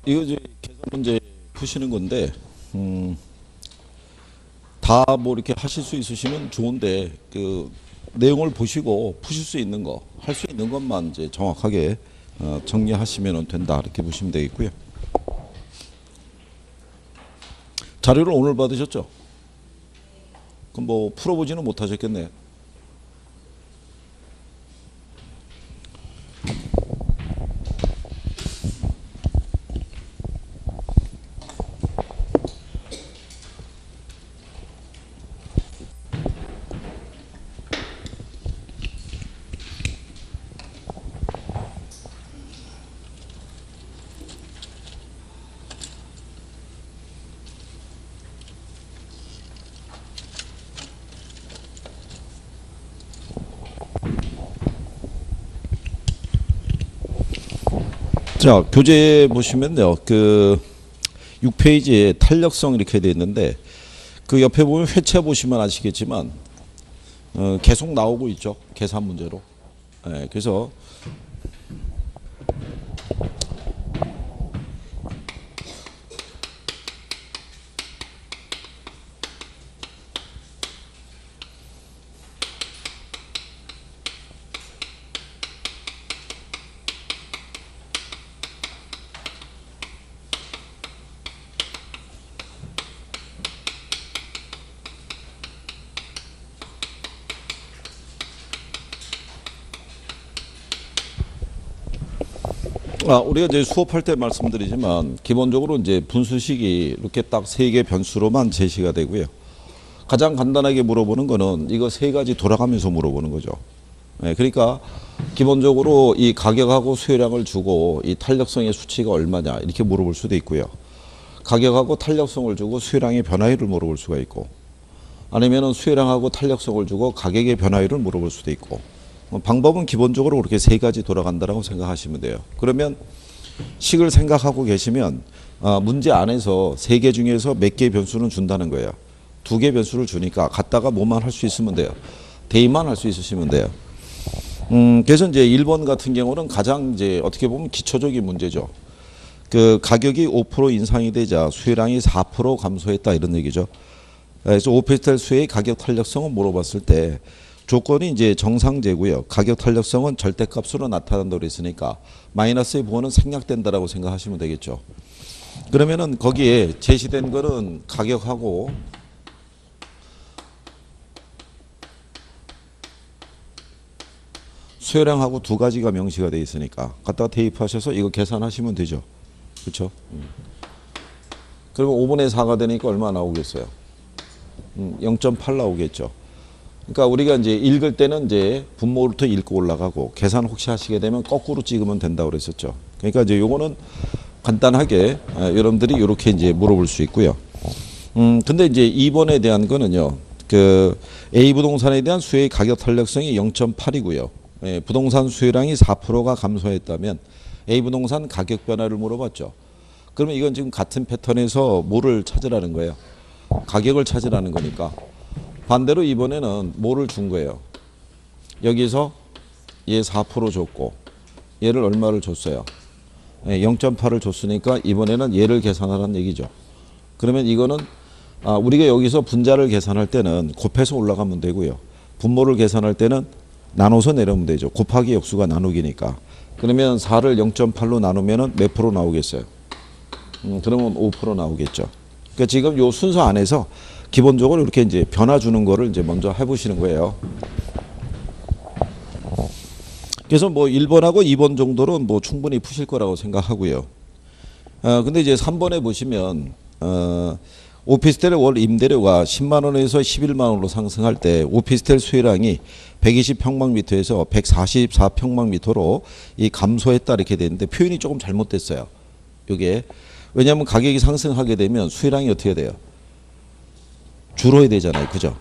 이거 이제 계산 문제 푸시는 건데, 다 뭐 이렇게 하실 수 있으시면 좋은데, 그 내용을 보시고 푸실 수 있는 거, 할 수 있는 것만 이제 정확하게 정리하시면 된다. 이렇게 보시면 되겠고요. 자료를 오늘 받으셨죠? 그럼 뭐 풀어보지는 못하셨겠네요. 자, 교재 보시면요. 그 6페이지에 탄력성 이렇게 되어 있는데, 그 옆에 보면 회차 보시면 아시겠지만 계속 나오고 있죠. 계산 문제로. 그래서 우리가 이제 수업할 때 말씀드리지만 기본적으로 이제 분수식이 이렇게 딱 세 개 변수로만 제시가 되고요. 가장 간단하게 물어보는 거는 이거 세 가지 돌아가면서 물어보는 거죠. 그러니까 기본적으로 이 가격하고 수요량을 주고 이 탄력성의 수치가 얼마냐 이렇게 물어볼 수도 있고요. 가격하고 탄력성을 주고 수요량의 변화율을 물어볼 수가 있고, 아니면은 수요량하고 탄력성을 주고 가격의 변화율을 물어볼 수도 있고, 방법은 기본적으로 그렇게 세 가지 돌아간다라고 생각하시면 돼요. 그러면 식을 생각하고 계시면 문제 안에서 세 개 중에서 몇 개 변수는 준다는 거예요. 두 개 변수를 주니까 갖다가 뭐만 할 수 있으면 돼요. 대입만 할 수 있으시면 돼요. 그래서 이제 1번 같은 경우는 가장 이제 어떻게 보면 기초적인 문제죠. 그 가격이 5% 인상이 되자 수요량이 4% 감소했다 이런 얘기죠. 그래서 오피스텔 수의 가격 탄력성을 물어봤을 때 조건이 이제 정상제고요. 가격 탄력성은 절대값으로 나타난다고 그랬으니까 마이너스의 부호는 생략된다라고 생각하시면 되겠죠. 그러면은 거기에 제시된 거는 가격하고 수요량하고 두 가지가 명시가 되어 있으니까 갖다가 대입하셔서 이거 계산하시면 되죠. 그렇죠? 그리고 5분의 4가 되니까 얼마 나오겠어요? 0.8 나오겠죠. 그러니까 우리가 이제 읽을 때는 이제 분모부터 읽고 올라가고 계산 혹시 하시게 되면 거꾸로 찍으면 된다고 그랬었죠. 그러니까 이제 요거는 간단하게 여러분들이 이렇게 이제 물어볼 수 있고요. 근데 이제 2번에 대한 거는요. 그 A 부동산에 대한 수요의 가격 탄력성이 0.8이고요. 부동산 수요량이 4%가 감소했다면 A 부동산 가격 변화를 물어봤죠. 그러면 이건 지금 같은 패턴에서 뭐를 찾으라는 거예요? 가격을 찾으라는 거니까. 반대로 이번에는 뭐를 준 거예요? 여기서 얘 4% 줬고 얘를 얼마를 줬어요? 0.8을 줬으니까 이번에는 얘를 계산하라는 얘기죠. 그러면 이거는 우리가 여기서 분자를 계산할 때는 곱해서 올라가면 되고요. 분모를 계산할 때는 나눠서 내려오면 되죠. 곱하기 역수가 나누기니까. 그러면 4를 0.8로 나누면 몇 프로 나오겠어요? 그러면 5% 나오겠죠. 그러니까 지금 요 순서 안에서 기본적으로 이렇게 이제 변화 주는 거를 이제 먼저 해보시는 거예요. 그래서 뭐 1번하고 2번 정도는 뭐 충분히 푸실 거라고 생각하고요. 근데 이제 3번에 보시면 오피스텔의 월 임대료가 10만 원에서 11만 원으로 상승할 때 오피스텔 수요량이 120평방미터에서 144평방미터로 이 감소했다 이렇게 되는데 표현이 조금 잘못됐어요. 이게 왜냐하면 가격이 상승하게 되면 수요량이 어떻게 돼요? 줄어야 되잖아요. 그죠?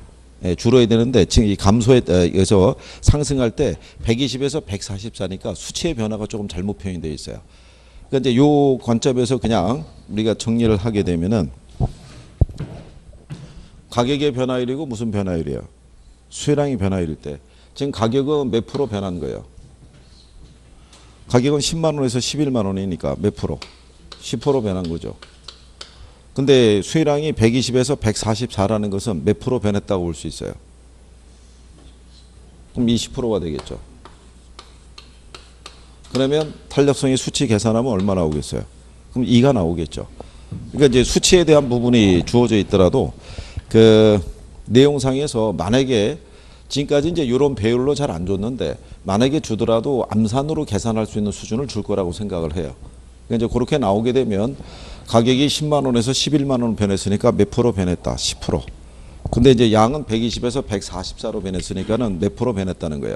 줄어야 되는데 지금 이 감소에서 상승할 때 120에서 144니까 수치의 변화가 조금 잘못 표현이 되어 있어요. 그러니까 이제 요 관점에서 그냥 우리가 정리를 하게 되면은 가격의 변화율이고 무슨 변화율이에요? 수요량이 변화율일 때 지금 가격은 몇 프로 변한 거예요? 가격은 10만 원에서 11만 원이니까 몇 프로? 10% 변한 거죠. 근데 수혜량이 120에서 144라는 것은 몇 프로 변했다고 볼 수 있어요? 그럼 20%가 되겠죠. 그러면 탄력성의 수치 계산하면 얼마 나오겠어요? 그럼 2가 나오겠죠. 그러니까 이제 수치에 대한 부분이 주어져 있더라도 그 내용상에서 만약에 지금까지 이제 이런 배율로 잘 안 줬는데 만약에 주더라도 암산으로 계산할 수 있는 수준을 줄 거라고 생각을 해요. 그러니까 이제 그렇게 나오게 되면 가격이 10만 원에서 11만 원 변했으니까 몇 프로 변했다? 10%. 근데 이제 양은 120에서 144로 변했으니까는 몇 프로 변했다는 거예요?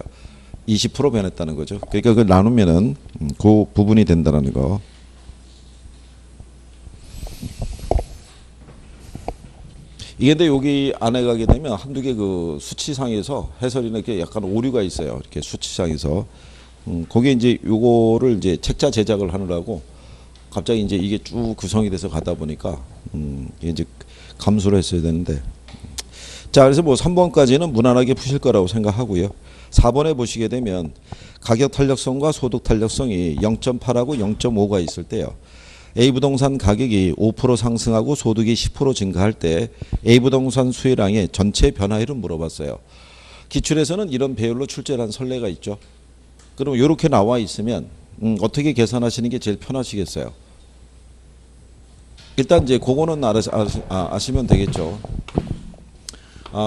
20% 변했다는 거죠. 그러니까 그걸 나누면은 그 부분이 된다는 거. 이게 근데 여기 안에 가게 되면 한두 개 그 수치상에서 해설이나 이렇게 약간 오류가 있어요. 이렇게 수치상에서. 거기에 이제 요거를 이제 책자 제작을 하느라고 갑자기 이제 이게 쭉 구성이 돼서 가다 보니까 이게 이제 감수를 했어야 되는데. 자, 그래서 뭐 3번까지는 무난하게 푸실 거라고 생각하고요. 4번에 보시게 되면 가격 탄력성과 소득 탄력성이 0.8하고 0.5가 있을 때요. A 부동산 가격이 5% 상승하고 소득이 10% 증가할 때 A 부동산 수혜량의 전체 변화율을 물어봤어요. 기출에서는 이런 배열로 출제를 한 선례가 있죠. 그럼 이렇게 나와 있으면 어떻게 계산하시는 게 제일 편하시겠어요? 일단 이제 그거는 아시면 되겠죠.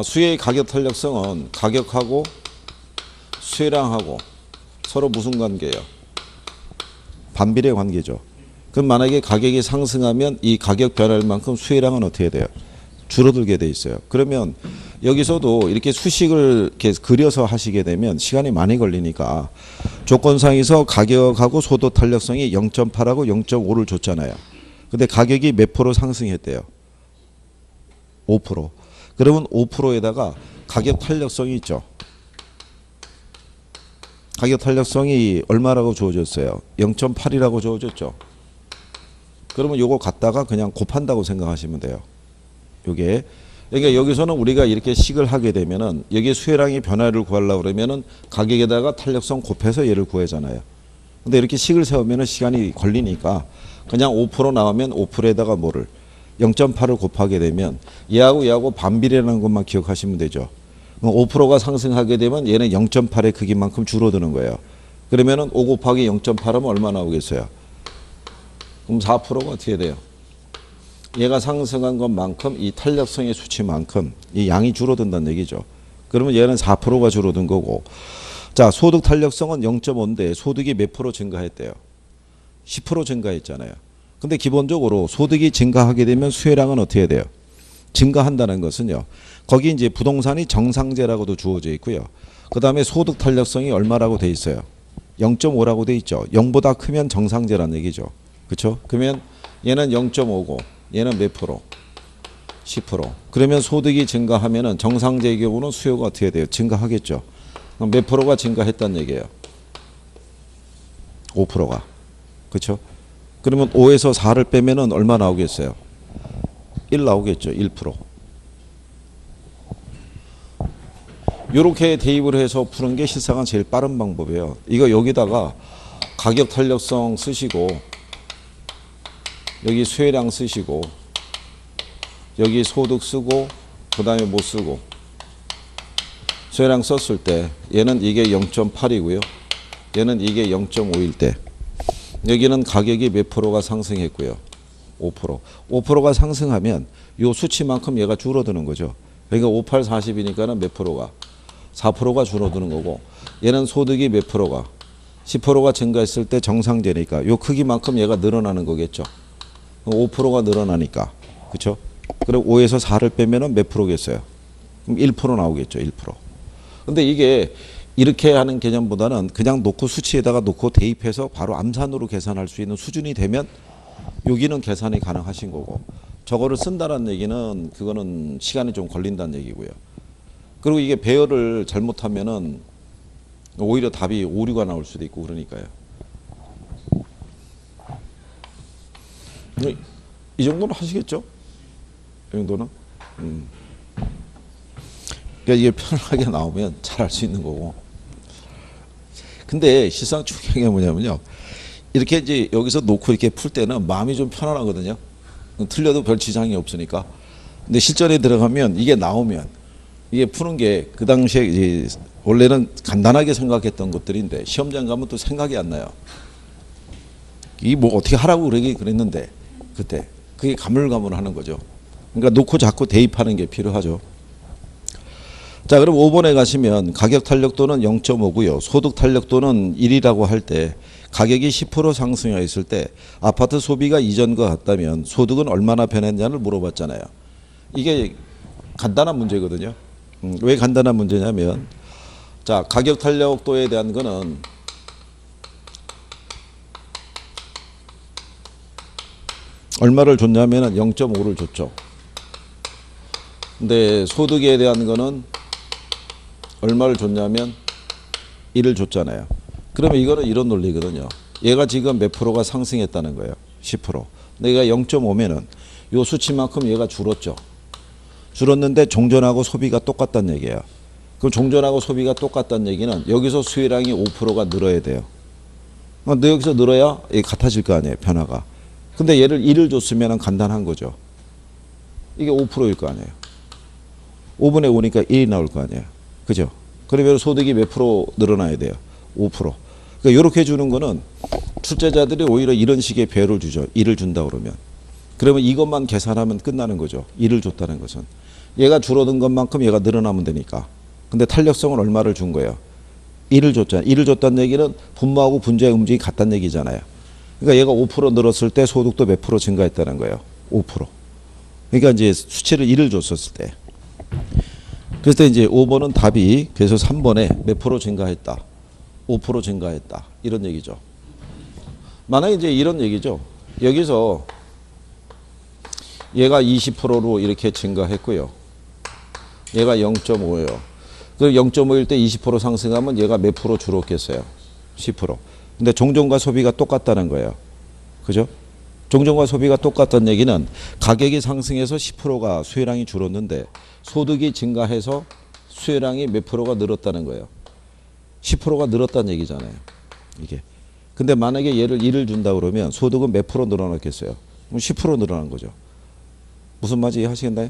수혜의 가격 탄력성은 가격하고 수혜량하고 서로 무슨 관계예요? 반비례 관계죠. 그럼 만약에 가격이 상승하면 이 가격 변화만큼 수혜량은 어떻게 돼요? 줄어들게 돼 있어요. 그러면 여기서도 이렇게 수식을 이렇게 그려서 하시게 되면 시간이 많이 걸리니까 조건상에서 가격하고 소득 탄력성이 0.8하고 0.5를 줬잖아요. 근데 가격이 몇 프로 상승했대요? 5%. 그러면 5%에다가 가격 탄력성이 있죠. 가격 탄력성이 얼마라고 주어졌어요? 0.8이라고 주어졌죠. 그러면 요거 갖다가 그냥 곱한다고 생각하시면 돼요. 요게. 그러니까 여기서는 우리가 이렇게 식을 하게 되면은 여기 수혜량의 변화를 구하려고 그러면은 가격에다가 탄력성 곱해서 얘를 구하잖아요. 근데 이렇게 식을 세우면은 시간이 걸리니까 그냥 5% 나오면 5%에다가 뭐를 0.8을 곱하게 되면 얘하고 반비례라는 것만 기억하시면 되죠. 5%가 상승하게 되면 얘는 0.8의 크기만큼 줄어드는 거예요. 그러면은 5 곱하기 0.8하면 얼마 나오겠어요? 그럼 4%가 어떻게 돼요? 얘가 상승한 것만큼 이 탄력성의 수치만큼 이 양이 줄어든다는 얘기죠. 그러면 얘는 4%가 줄어든 거고. 자, 소득 탄력성은 0.5인데 소득이 몇 프로 증가했대요? 10% 증가했잖아요. 근데 기본적으로 소득이 증가하게 되면 수혜량은 어떻게 돼요? 증가한다는 것은요. 거기 이제 부동산이 정상재라고도 주어져 있고요. 그 다음에 소득 탄력성이 얼마라고 돼 있어요? 0.5라고 돼 있죠. 0보다 크면 정상재라는 얘기죠. 그렇죠? 그러면 얘는 0.5고 얘는 몇 프로? 10%. 그러면 소득이 증가하면은 정상재의 경우는 수요가 어떻게 돼요? 증가하겠죠. 그럼 몇 프로가 증가했다는 얘기예요? 5%가. 그렇죠? 그러면 5에서 4를 빼면은 얼마 나오겠어요? 1 나오겠죠. 1%. 이렇게 대입을 해서 푸는 게 실상은 제일 빠른 방법이에요. 이거 여기다가 가격 탄력성 쓰시고 여기 수혜량 쓰시고 여기 소득 쓰고 그 다음에 뭐 쓰고 수혜량 썼을 때 얘는 이게 0.8이고요. 얘는 이게 0.5일 때 여기는 가격이 몇 프로가 상승했고요. 5%. 5%가 상승하면 이 수치만큼 얘가 줄어드는 거죠. 그러니까 5, 8, 40이니까는 몇 프로가? 4%가 줄어드는 거고 얘는 소득이 몇 프로가? 10%가 증가했을 때 정상재니까 이 크기만큼 얘가 늘어나는 거겠죠. 5%가 늘어나니까. 그렇죠? 그리고 5에서 4를 빼면은 몇 프로겠어요? 그럼 1% 나오겠죠. 1%. 근데 이게 이렇게 하는 개념보다는 그냥 놓고 수치에다가 놓고 대입해서 바로 암산으로 계산할 수 있는 수준이 되면 여기는 계산이 가능하신 거고 저거를 쓴다는 얘기는 그거는 시간이 좀 걸린다는 얘기고요. 그리고 이게 배열을 잘못하면은 오히려 답이 오류가 나올 수도 있고 그러니까요. 이 정도는 하시겠죠? 이 정도는? 그러니까 이게 편하게 나오면 잘 할 수 있는 거고. 근데 실상 중요한 게 뭐냐면요. 이렇게 이제 여기서 놓고 이렇게 풀 때는 마음이 좀 편안하거든요. 틀려도 별 지장이 없으니까. 근데 실전에 들어가면 이게 나오면 이게 푸는 게 그 당시에 이제 원래는 간단하게 생각했던 것들인데 시험장 가면 또 생각이 안 나요. 이 뭐 어떻게 하라고 그랬는데 그때 그게 가물가물하는 거죠. 그러니까 놓고 자꾸 대입하는 게 필요하죠. 자, 그럼 5번에 가시면 가격 탄력도는 0.5고요. 소득 탄력도는 1이라고 할 때 가격이 10% 상승하였을 때 아파트 소비가 이전과 같다면 소득은 얼마나 변했냐를 물어봤잖아요. 이게 간단한 문제거든요. 왜 간단한 문제냐면 자, 가격 탄력도에 대한 거는 얼마를 줬냐면 0.5를 줬죠. 근데 소득에 대한 거는 얼마를 줬냐면 1을 줬잖아요. 그러면 이거는 이런 논리거든요. 얘가 지금 몇 프로가 상승했다는 거예요. 10%. 근데 얘가 0.5면은 요 수치만큼 얘가 줄었죠. 줄었는데 종전하고 소비가 똑같다는 얘기예요. 그럼 종전하고 소비가 똑같다는 얘기는 여기서 수혜량이 5%가 늘어야 돼요. 근데 여기서 늘어야 이게 같아질 거 아니에요. 변화가. 근데 얘를 1을 줬으면 간단한 거죠. 이게 5%일 거 아니에요. 5분의 5니까 1이 나올 거 아니에요. 그죠? 그러면 소득이 몇 프로 늘어나야 돼요? 5%. 그러니까 이렇게 주는 거는 출제자들이 오히려 이런 식의 배열을 주죠. 1을 준다 그러면. 그러면 이것만 계산하면 끝나는 거죠. 1을 줬다는 것은. 얘가 줄어든 것만큼 얘가 늘어나면 되니까. 근데 탄력성은 얼마를 준 거예요? 1을 줬잖아요. 1을 줬다는 얘기는 분모하고 분자의 움직임이 같다는 얘기잖아요. 그러니까 얘가 5% 늘었을 때 소득도 몇 프로 증가했다는 거예요? 5%. 그러니까 이제 수치를 1을 줬었을 때. 그래서 이제 5번은 답이 그래서 3번에 몇 프로 증가했다. 5% 증가했다. 이런 얘기죠. 만약에 이제 이런 얘기죠. 여기서 얘가 20%로 이렇게 증가했고요. 얘가 0.5예요. 그럼 0.5일 때 20% 상승하면 얘가 몇 프로 줄었겠어요? 10%. 근데 종전과 소비가 똑같다는 거예요. 그죠? 종전과 소비가 똑같다는 얘기는 가격이 상승해서 10%가 수혜량이 줄었는데 소득이 증가해서 수혜량이 몇 프로가 늘었다는 거예요. 10%가 늘었다는 얘기잖아요. 이게. 근데 만약에 얘를 1을 준다 그러면 소득은 몇 프로 늘어났겠어요? 그럼 10% 늘어난 거죠. 무슨 말인지 이해하시겠나요?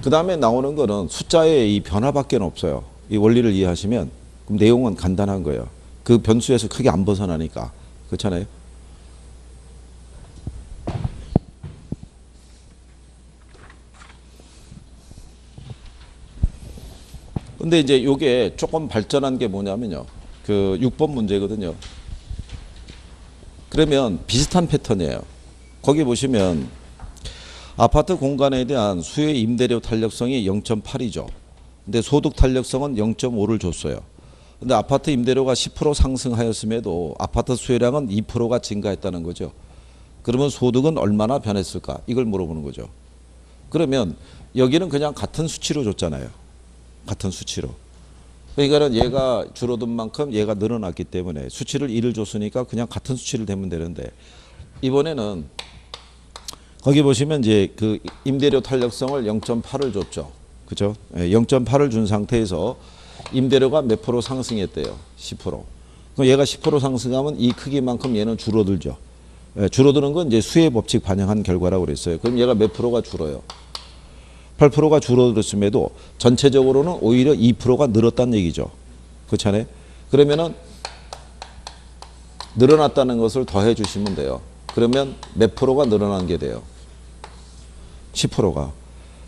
그 다음에 나오는 거는 숫자의 이 변화밖에 없어요. 이 원리를 이해하시면 그럼 내용은 간단한 거예요. 그 변수에서 크게 안 벗어나니까. 그렇잖아요? 근데 이제 요게 조금 발전한 게 뭐냐면요. 그 6번 문제거든요. 그러면 비슷한 패턴이에요. 거기 보시면 아파트 공간에 대한 수요 임대료 탄력성이 0.8이죠. 근데 소득 탄력성은 0.5를 줬어요. 근데 아파트 임대료가 10% 상승하였음에도 아파트 수요량은 2%가 증가했다는 거죠. 그러면 소득은 얼마나 변했을까? 이걸 물어보는 거죠. 그러면 여기는 그냥 같은 수치로 줬잖아요. 같은 수치로. 그러니까는 얘가 줄어든 만큼 얘가 늘어났기 때문에 수치를 1을 줬으니까 그냥 같은 수치를 대면 되는데 이번에는 거기 보시면 이제 그 임대료 탄력성을 0.8을 줬죠. 그죠? 0.8을 준 상태에서 임대료가 몇 프로 상승했대요? 10%. 그럼 얘가 10% 상승하면 이 크기만큼 얘는 줄어들죠. 줄어드는 건 이제 수혜 법칙 반영한 결과라고 그랬어요. 그럼 얘가 몇 프로가 줄어요? 8%가 줄어들었음에도 전체적으로는 오히려 2%가 늘었다는 얘기죠. 그렇잖아요? 그러면은 늘어났다는 것을 더해 주시면 돼요. 그러면 몇 프로가 늘어난 게 돼요? 10%가.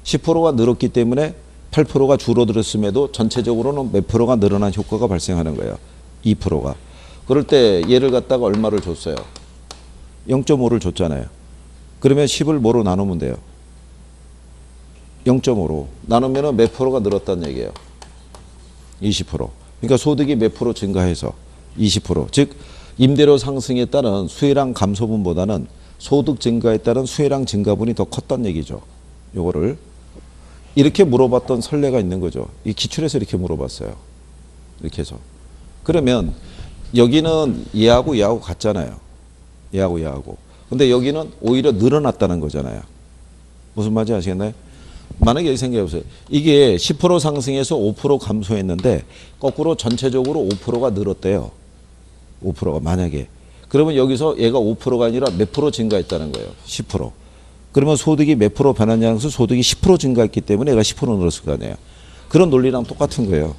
10%가 늘었기 때문에 8%가 줄어들었음에도 전체적으로는 몇 프로가 늘어난 효과가 발생하는 거예요. 2%가. 그럴 때 얘를 갖다가 얼마를 줬어요? 0.5를 줬잖아요. 그러면 10을 뭐로 나누면 돼요? 0.5로. 나누면 몇 프로가 늘었다는 얘기예요? 20%. 그러니까 소득이 몇 프로 증가해서 20%. 즉 임대료 상승에 따른 수혜량 감소분보다는 소득 증가에 따른 수혜량 증가분이 더 컸다는 얘기죠. 요거를 이렇게 물어봤던 선례가 있는 거죠. 이 기출에서 이렇게 물어봤어요. 이렇게 해서. 그러면 여기는 얘하고 같잖아요. 얘하고. 근데 여기는 오히려 늘어났다는 거잖아요. 무슨 말인지 아시겠나요? 만약에 생각해 보세요. 이게 10% 상승해서 5% 감소했는데 거꾸로 전체적으로 5%가 늘었대요. 5%가 만약에. 그러면 여기서 얘가 5%가 아니라 몇 프로 증가했다는 거예요. 10%. 그러면 소득이 몇 프로 변하냐는 것은 소득이 10% 증가했기 때문에 얘가 10% 늘었을 거 아니에요. 그런 논리랑 똑같은 거예요.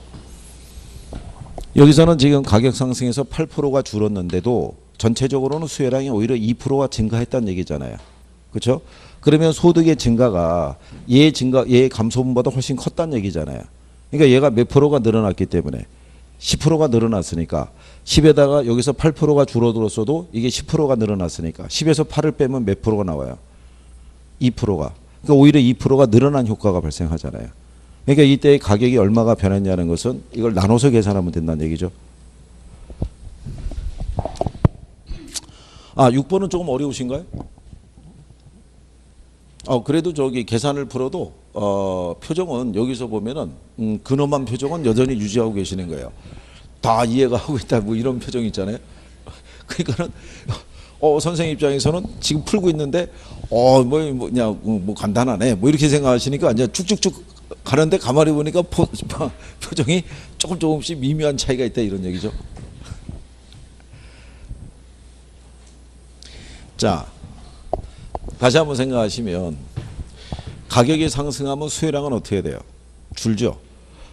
여기서는 지금 가격 상승에서 8%가 줄었는데도 전체적으로는 수혜량이 오히려 2%가 증가했다는 얘기잖아요. 그렇죠? 그러면 소득의 증가가 얘 감소분보다 훨씬 컸다는 얘기잖아요. 그러니까 얘가 몇 프로가 늘어났기 때문에 10%가 늘어났으니까 10에다가 여기서 8%가 줄어들었어도 이게 10%가 늘어났으니까 10에서 8을 빼면 몇 프로가 나와요? 2%가. 그러니까 오히려 2%가 늘어난 효과가 발생하잖아요. 그러니까 이때 가격이 얼마가 변했냐는 것은 이걸 나눠서 계산하면 된다는 얘기죠. 6번은 조금 어려우신가요? 그래도 저기 계산을 풀어도 표정은 여기서 보면은 근엄한 표정은 여전히 유지하고 계시는 거예요. 다 이해가 하고 있다 뭐 이런 표정 있잖아요. 그러니까는 선생님 입장에서는 지금 풀고 있는데 뭐냐 뭐 간단하네 뭐 이렇게 생각하시니까 이제 쭉쭉쭉 가는데 가만히 보니까 표정이 조금씩 미묘한 차이가 있다 이런 얘기죠. 자, 다시 한번 생각하시면 가격이 상승하면 수혜량은 어떻게 돼요? 줄죠.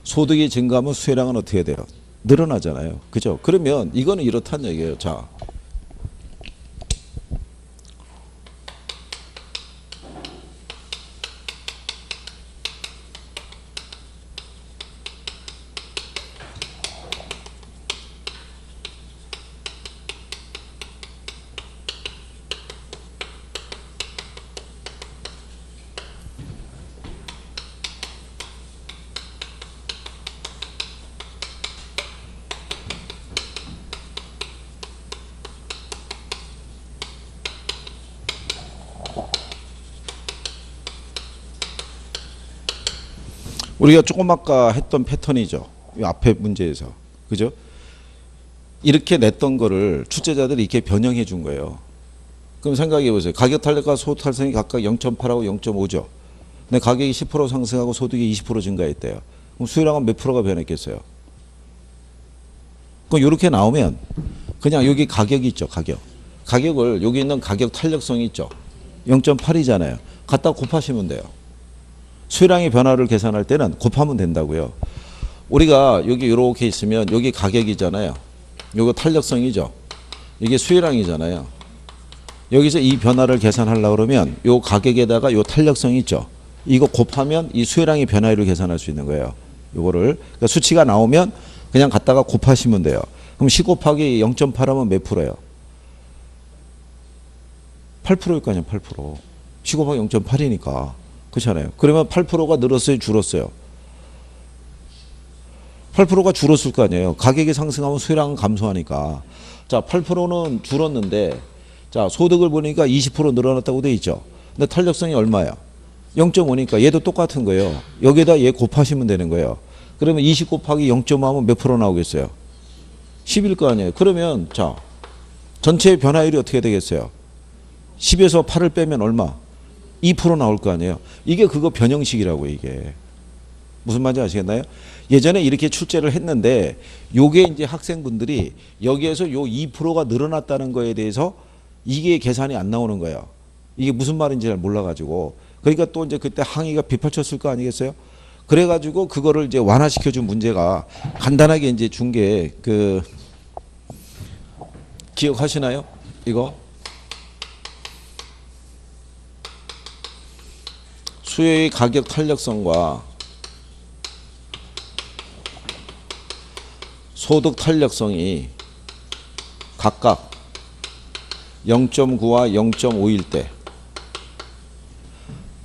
소득이 증가하면 수혜량은 어떻게 돼요? 늘어나잖아요. 그죠? 그러면 이거는 이렇다는 얘기예요. 자, 우리가 조금 아까 했던 패턴이죠. 이 앞에 문제에서. 그죠? 이렇게 냈던 거를 출제자들이 이렇게 변형해 준 거예요. 그럼 생각해 보세요. 가격 탄력과 소득 탄력이 각각 0.8하고 0.5죠. 근데 가격이 10% 상승하고 소득이 20% 증가했대요. 그럼 수혜량은 몇 프로가 변했겠어요? 그럼 이렇게 나오면 그냥 여기 가격이 있죠. 가격을 여기 있는 가격 탄력성이 있죠. 0.8이잖아요. 갖다 곱하시면 돼요. 수혜량의 변화를 계산할 때는 곱하면 된다고요. 우리가 여기 이렇게 있으면 여기 가격이잖아요. 요거 탄력성이죠. 이게 수혜량이잖아요. 여기서 이 변화를 계산하려고 그러면 요 가격에다가 요 탄력성이 있죠. 이거 곱하면 이 수혜량의 변화율을 계산할 수 있는 거예요. 요거를 그러니까 수치가 나오면 그냥 갖다가 곱하시면 돼요. 그럼 10 곱하기 0.8하면 몇 프로예요? 8%일 거 아니에요. 8%. 10 곱하기 0.8이니까. 그렇잖아요. 그러면 8%가 늘었어요? 줄었어요? 8%가 줄었을 거 아니에요. 가격이 상승하면 수혜량은 감소하니까. 자, 8%는 줄었는데 자, 소득을 보니까 20% 늘어났다고 돼 있죠. 근데 탄력성이 얼마야? 0.5니까 얘도 똑같은 거예요. 여기에다 얘 곱하시면 되는 거예요. 그러면 20 곱하기 0.5하면 몇 프로 나오겠어요? 10일 거 아니에요. 그러면 자, 전체 변화율이 어떻게 되겠어요? 10에서 8을 빼면 얼마? 2% 나올 거 아니에요. 이게 그거 변형식이라고 이게. 무슨 말인지 아시겠나요? 예전에 이렇게 출제를 했는데 요게 이제 학생분들이 여기에서 요 2%가 늘어났다는 거에 대해서 이게 계산이 안 나오는 거예요. 이게 무슨 말인지 잘 몰라가지고. 그러니까 또 이제 그때 항의가 빗발쳤을 거 아니겠어요? 그래가지고 그거를 이제 완화시켜준 문제가 간단하게 이제 준 게 기억하시나요? 이거? 수요의 가격 탄력성과 소득 탄력성이 각각 0.9와 0.5일 때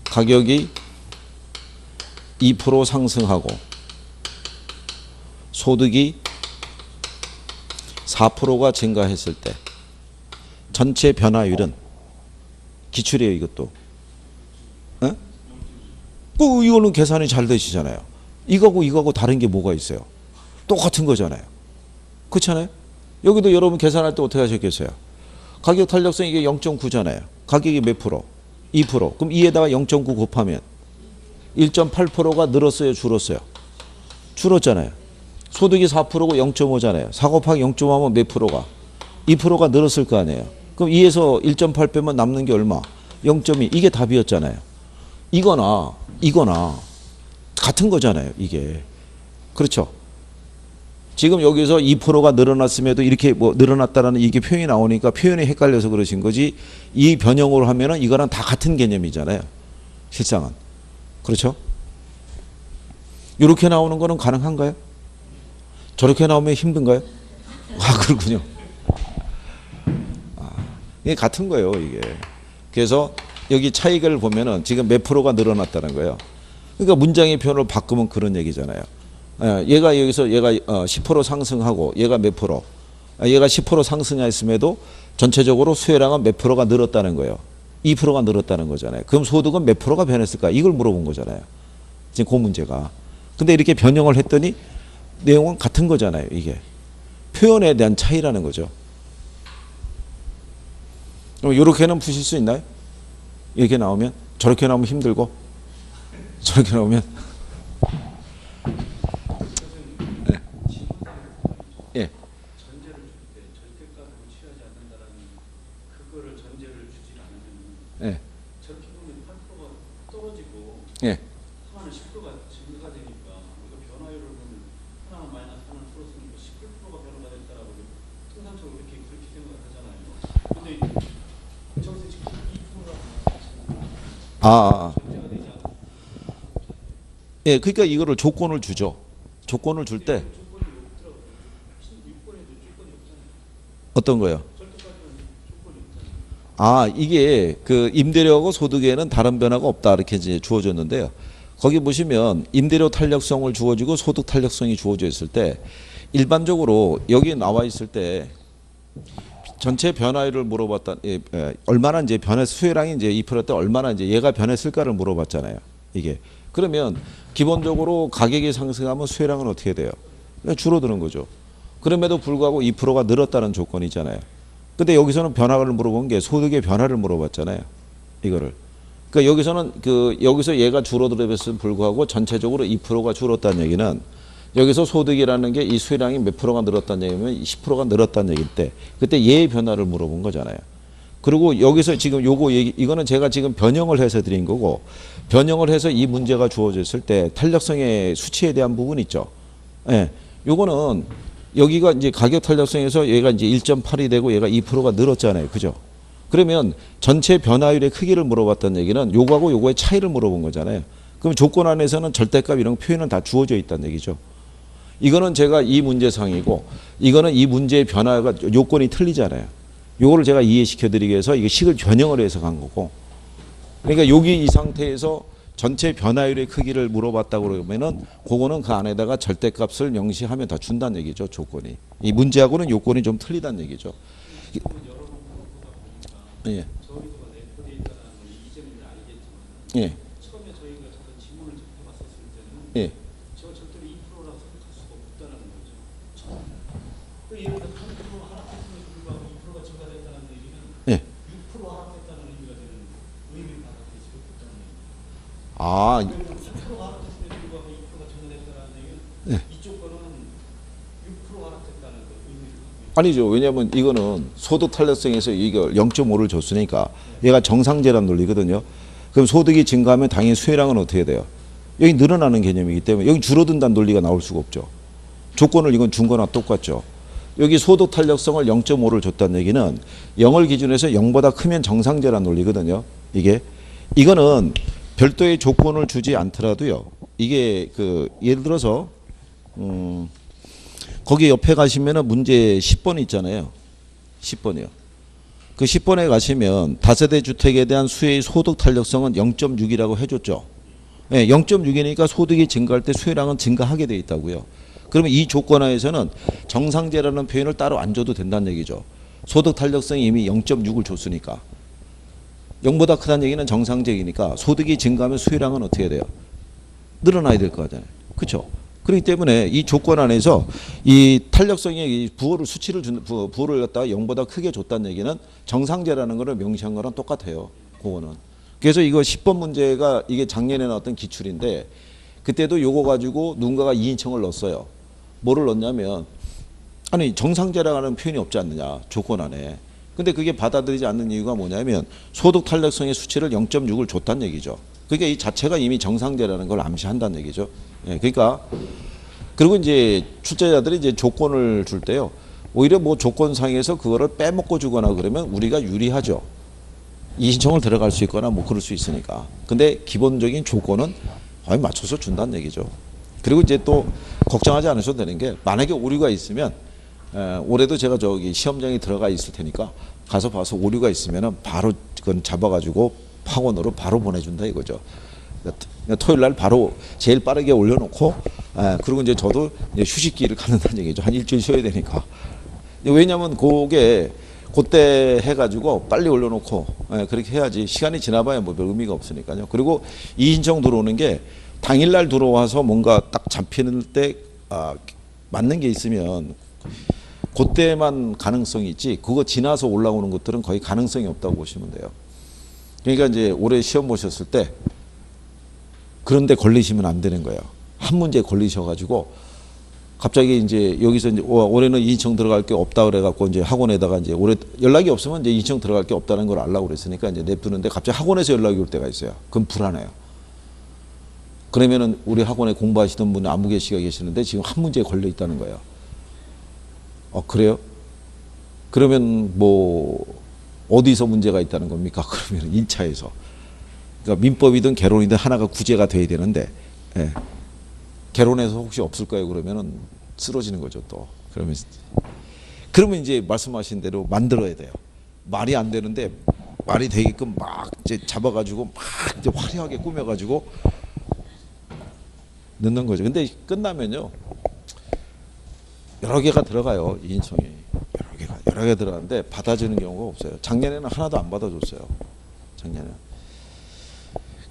가격이 2% 상승하고 소득이 4%가 증가했을 때 전체 변화율은 기출이에요. 이것도. 에? 이거는 계산이 잘 되시잖아요. 이거하고 다른 게 뭐가 있어요? 똑같은 거잖아요. 그렇잖아요. 여기도 여러분 계산할 때 어떻게 하셨겠어요? 가격 탄력성 이게 0.9잖아요. 가격이 몇 프로? 2%. 그럼 2에다가 0.9 곱하면 1.8%가 늘었어요, 줄었어요? 줄었잖아요. 소득이 4%고 0.5잖아요. 4 곱하기 0.5하면 몇 프로가? 2%가 늘었을 거 아니에요. 그럼 2에서 1.8 빼면 남는 게 얼마? 0.2. 이게 답이었잖아요. 이거나 같은 거잖아요, 이게. 그렇죠? 지금 여기서 2%가 늘어났음에도 이렇게 뭐 늘어났다라는 이게 표현이 나오니까 표현이 헷갈려서 그러신 거지, 이 변형으로 하면은 이거랑 다 같은 개념이잖아요, 실상은. 그렇죠? 이렇게 나오는 거는 가능한가요? 저렇게 나오면 힘든가요? 아, 그렇군요. 이게 같은 거예요, 이게. 그래서 여기 차이를 보면은 지금 몇 프로가 늘어났다는 거예요. 그러니까 문장의 표현을 바꾸면 그런 얘기잖아요. 얘가 여기서 얘가 10% 상승하고 얘가 몇 프로? 얘가 10% 상승했음에도 전체적으로 수혜량은 몇 프로가 늘었다는 거예요. 2%가 늘었다는 거잖아요. 그럼 소득은 몇 프로가 변했을까? 이걸 물어본 거잖아요. 지금 그 문제가. 근데 이렇게 변형을 했더니 내용은 같은 거잖아요, 이게. 표현에 대한 차이라는 거죠. 그럼 이렇게는 푸실 수 있나요? 이렇게 나오면? 저렇게 나오면 힘들고? 저렇게 나오면? 네. 예. 전제를 줄 때 절대값으로 취하지 않는다라는 그거를 전제를 주지 않으면 예. 저렇게 보면 8%가 떨어지고 예. 하나는 10%가 증가가 되니까 우리가 변화율을 보면 하나는 마이너스 하나는 플러스니까 18%가 변화가 됐다라고 통상적으로 그렇게 생각을 하잖아요. 근데 저기서 지금 2%가 전제가 되지 않는 예, 그러니까 이거를 조건을 주죠. 조건을 줄 때 조건이 없더라고요. 16번에도 조건이 없잖아요. 어떤 거요? 절대값은 조건이 없잖아요. 이게 그 임대료하고 소득에는 다른 변화가 없다 이렇게 이제 주어졌는데요. 거기 보시면 임대료 탄력성을 주어지고 소득 탄력성이 주어져 있을 때 일반적으로 여기 나와 있을 때 전체 변화율을 물어봤다. 얼마나 이제 수혜량이 이제 2%때 얼마나 이제 얘가 변했을까를 물어봤잖아요. 이게. 그러면 기본적으로 가격이 상승하면 수혜량은 어떻게 돼요? 줄어드는 거죠. 그럼에도 불구하고 2%가 늘었다는 조건이잖아요. 근데 여기서는 변화를 물어본 게 소득의 변화를 물어봤잖아요. 이거를. 그러니까 여기서는 여기서 얘가 줄어들었음에도 불구하고 전체적으로 2%가 줄었다는 얘기는 여기서 소득이라는 게 이 수혜량이 몇 프로가 늘었다는 얘기면 10%가 늘었다는 얘기일 때 그때 얘의 변화를 물어본 거잖아요. 그리고 여기서 지금 이거는 제가 지금 변형을 해서 드린 거고, 변형을 해서 이 문제가 주어졌을 때 탄력성의 수치에 대한 부분 있죠. 예. 요거는 여기가 이제 가격 탄력성에서 얘가 이제 1.8이 되고 얘가 2%가 늘었잖아요. 그죠? 그러면 전체 변화율의 크기를 물어봤다는 얘기는 요거하고 요거의 차이를 물어본 거잖아요. 그럼 조건 안에서는 절대값 이런 표현은 다 주어져 있다는 얘기죠. 이거는 제가 이 문제상이고 이거는 이 문제의 변화가 요건이 틀리잖아요. 요거를 제가 이해시켜 드리기 위해서 이게 식을 변형을 해서 간 거고. 그러니까 여기 이 상태에서 전체 변화율의 크기를 물어봤다고 그러면은 그거는 그 안에다가 절대값을 명시하면 다 준다는 얘기죠, 조건이. 이 문제하고는 요건이 좀 틀리다는 얘기죠. 예. 저희도가 내포되어 있다는 걸 이전에는 알겠지만 예. 처음에 저희가 잠깐 지문을 접해봤었을 때는 예. 제가 절대로 2%라고 생각할 수가 없다는 거죠. 그 예를 들어 3% 하락했음에도 불구하고 2%가 증가됐다는 얘기는 예. 6% 하락했다는 의미가 되는 의미를 받아들일 수 없다는 얘기죠. 아, 3% 하락했음에도 불구하고 2%가 증가됐다는 얘기는 예. 이쪽 거는 6% 하락했다는 거 의미를 갖고 있죠. 아니죠. 왜냐하면 이거는 소득 탄력성에서 이거 0.5를 줬으니까 얘가 정상제란 논리거든요. 그럼 소득이 증가하면 당연히 수혜량은 어떻게 돼요? 여기 늘어나는 개념이기 때문에 여기 줄어든다는 논리가 나올 수가 없죠. 조건을 이건 준 거나 똑같죠. 여기 소득 탄력성을 0.5를 줬다는 얘기는 0을 기준으로 해서 0보다 크면 정상제란 논리거든요. 이거는 별도의 조건을 주지 않더라도요. 이게 예를 들어서 거기 옆에 가시면은 문제 10번 있잖아요. 10번이요. 그 10번에 가시면 다세대 주택에 대한 수혜의 소득 탄력성은 0.6이라고 해줬죠. 네, 0.6이니까 소득이 증가할 때 수혜량은 증가하게 돼 있다고요. 그러면 이 조건 하에서는 정상제라는 표현을 따로 안 줘도 된다는 얘기죠. 소득 탄력성이 이미 0.6을 줬으니까. 0보다 크다는 얘기는 정상적이니까 소득이 증가하면 수혜량은 어떻게 돼요? 늘어나야 될 거 같잖아요. 그렇죠? 그렇기 때문에 이 조건 안에서 이 탄력성의 부호를 수치를 부호를 갖다가 0보다 크게 줬다는 얘기는 정상제라는 거를 명시한 거랑 똑같아요. 그거는. 그래서 이거 10번 문제가 이게 작년에 나왔던 기출인데 그때도 요거 가지고 누군가가 2인칭을 넣었어요. 뭐를 넣었냐면 아니 정상재라는 표현이 없지 않느냐 조건 안에. 근데 그게 받아들이지 않는 이유가 뭐냐면 소득 탄력성의 수치를 0.6을 줬다는 얘기죠. 그러니까 이 자체가 이미 정상재라는 걸 암시한다는 얘기죠. 예, 그러니까 그리고 이제 출제자들이 이제 조건을 줄 때요. 오히려 뭐 조건상에서 그거를 빼먹고 주거나 그러면 우리가 유리하죠. 이신청을 들어갈 수 있거나 뭐 그럴 수 있으니까. 근데 기본적인 조건은 거의 맞춰서 준다는 얘기죠. 그리고 이제 또 걱정하지 않으셔도 되는 게 만약에 오류가 있으면 올해도 제가 저기 시험장에 들어가 있을 테니까 가서 봐서 오류가 있으면은 바로 그건 잡아가지고 학원으로 바로 보내준다 이거죠. 그러니까 토요일 날 바로 제일 빠르게 올려놓고 그리고 이제 저도 이제 휴식기를 갖는다는 얘기죠. 한 일주일 쉬어야 되니까. 왜냐하면 그게 그때 해가지고 빨리 올려놓고 그렇게 해야지 시간이 지나봐야 뭐 별 의미가 없으니까요. 그리고 이신청 들어오는 게 당일날 들어와서 뭔가 딱 잡히는 때 맞는 게 있으면 그때만 가능성이 있지 그거 지나서 올라오는 것들은 거의 가능성이 없다고 보시면 돼요. 그러니까 이제 올해 시험 보셨을 때 그런데 걸리시면 안 되는 거예요. 한 문제 걸리셔가지고 갑자기 이제 여기서 이제 올해는 이인청 들어갈 게 없다 그래갖고 이제 학원에다가 이제 올해 연락이 없으면 이제 이인청 들어갈 게 없다는 걸 알라고 그랬으니까 이제 냅두는데 갑자기 학원에서 연락이 올 때가 있어요. 그럼 불안해요. 그러면은 우리 학원에 공부하시던 분이 아무 계시가 계시는데 지금 한 문제에 걸려 있다는 거예요. 그래요? 그러면 뭐 어디서 문제가 있다는 겁니까? 그러면 1차에서. 그러니까 민법이든 개론이든 하나가 구제가 돼야 되는데 개론에서 혹시 없을까요? 그러면은 쓰러지는 거죠 또. 그러면 이제 말씀하신 대로 만들어야 돼요. 말이 안 되는데 말이 되게끔 막 이제 잡아가지고 막 이제 화려하게 꾸며가지고 넣는 거죠. 근데 끝나면요 여러 개가 들어가요. 이인청이 여러 개 들어가는데 받아주는 경우가 없어요. 작년에는 하나도 안 받아줬어요. 작년에.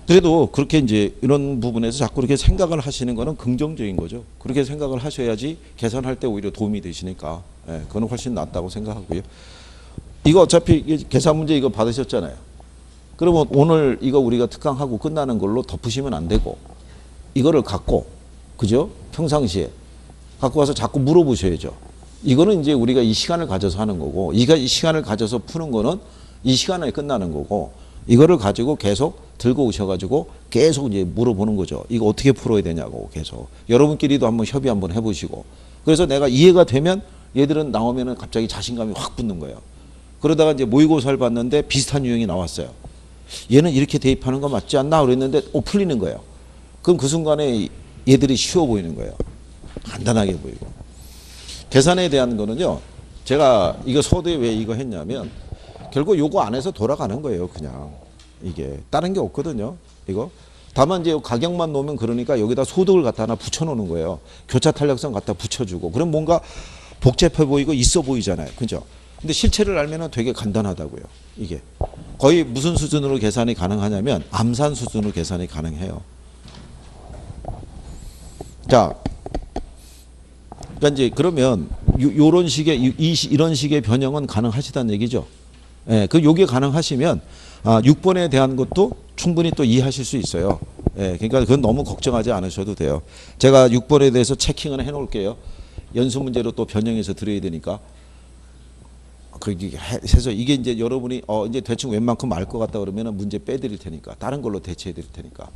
그래도 그렇게 이제 이런 부분에서 자꾸 이렇게 생각을 하시는 거는 긍정적인 거죠. 그렇게 생각을 하셔야지 계산할 때 오히려 도움이 되시니까 그거는 훨씬 낫다고 생각하고요. 이거 어차피 계산 문제 이거 받으셨잖아요. 그러면 오늘 이거 우리가 특강하고 끝나는 걸로 덮으시면 안 되고 이거를 갖고 그죠? 평상시에 갖고 와서 자꾸 물어보셔야죠. 이거는 이제 우리가 이 시간을 가져서 하는 거고 이 시간을 가져서 푸는 거는 이 시간에 끝나는 거고 이거를 가지고 계속 들고 오셔가지고 계속 이제 물어보는 거죠. 이거 어떻게 풀어야 되냐고 계속. 여러분끼리도 한번 협의 한번 해보시고. 그래서 내가 이해가 되면 얘들은 나오면은 갑자기 자신감이 확 붙는 거예요. 그러다가 이제 모의고사를 봤는데 비슷한 유형이 나왔어요. 얘는 이렇게 대입하는 거 맞지 않나? 그랬는데 풀리는 거예요. 그럼 그 순간에 얘들이 쉬워 보이는 거예요. 간단하게 보이고. 계산에 대한 거는요. 제가 이거 서두에 왜 이거 했냐면 결국 요거 안에서 돌아가는 거예요. 그냥 이게 다른 게 없거든요. 이거 다만 이제 가격만 놓으면 그러니까 여기다 소득을 갖다 하나 붙여놓는 거예요. 교차 탄력성 갖다 붙여주고 그럼 뭔가 복잡해 보이고 있어 보이잖아요. 그죠? 근데 실체를 알면은 되게 간단하다고요. 이게 거의 무슨 수준으로 계산이 가능하냐면 암산 수준으로 계산이 가능해요. 자, 그러니까 이제 그러면 요런 식의 이런 식의 변형은 가능하시다는 얘기죠. 예, 그 요게 가능하시면 6번에 대한 것도 충분히 또 이해하실 수 있어요. 예, 그러니까 그건 너무 걱정하지 않으셔도 돼요. 제가 6번에 대해서 체킹을 해 놓을게요. 연수 문제로 또 변형해서 드려야 되니까. 그렇게 해서 이게 이제 여러분이 이제 대충 웬만큼 알 것 같다 그러면은 문제 빼드릴 테니까 다른 걸로 대체해 드릴 테니까.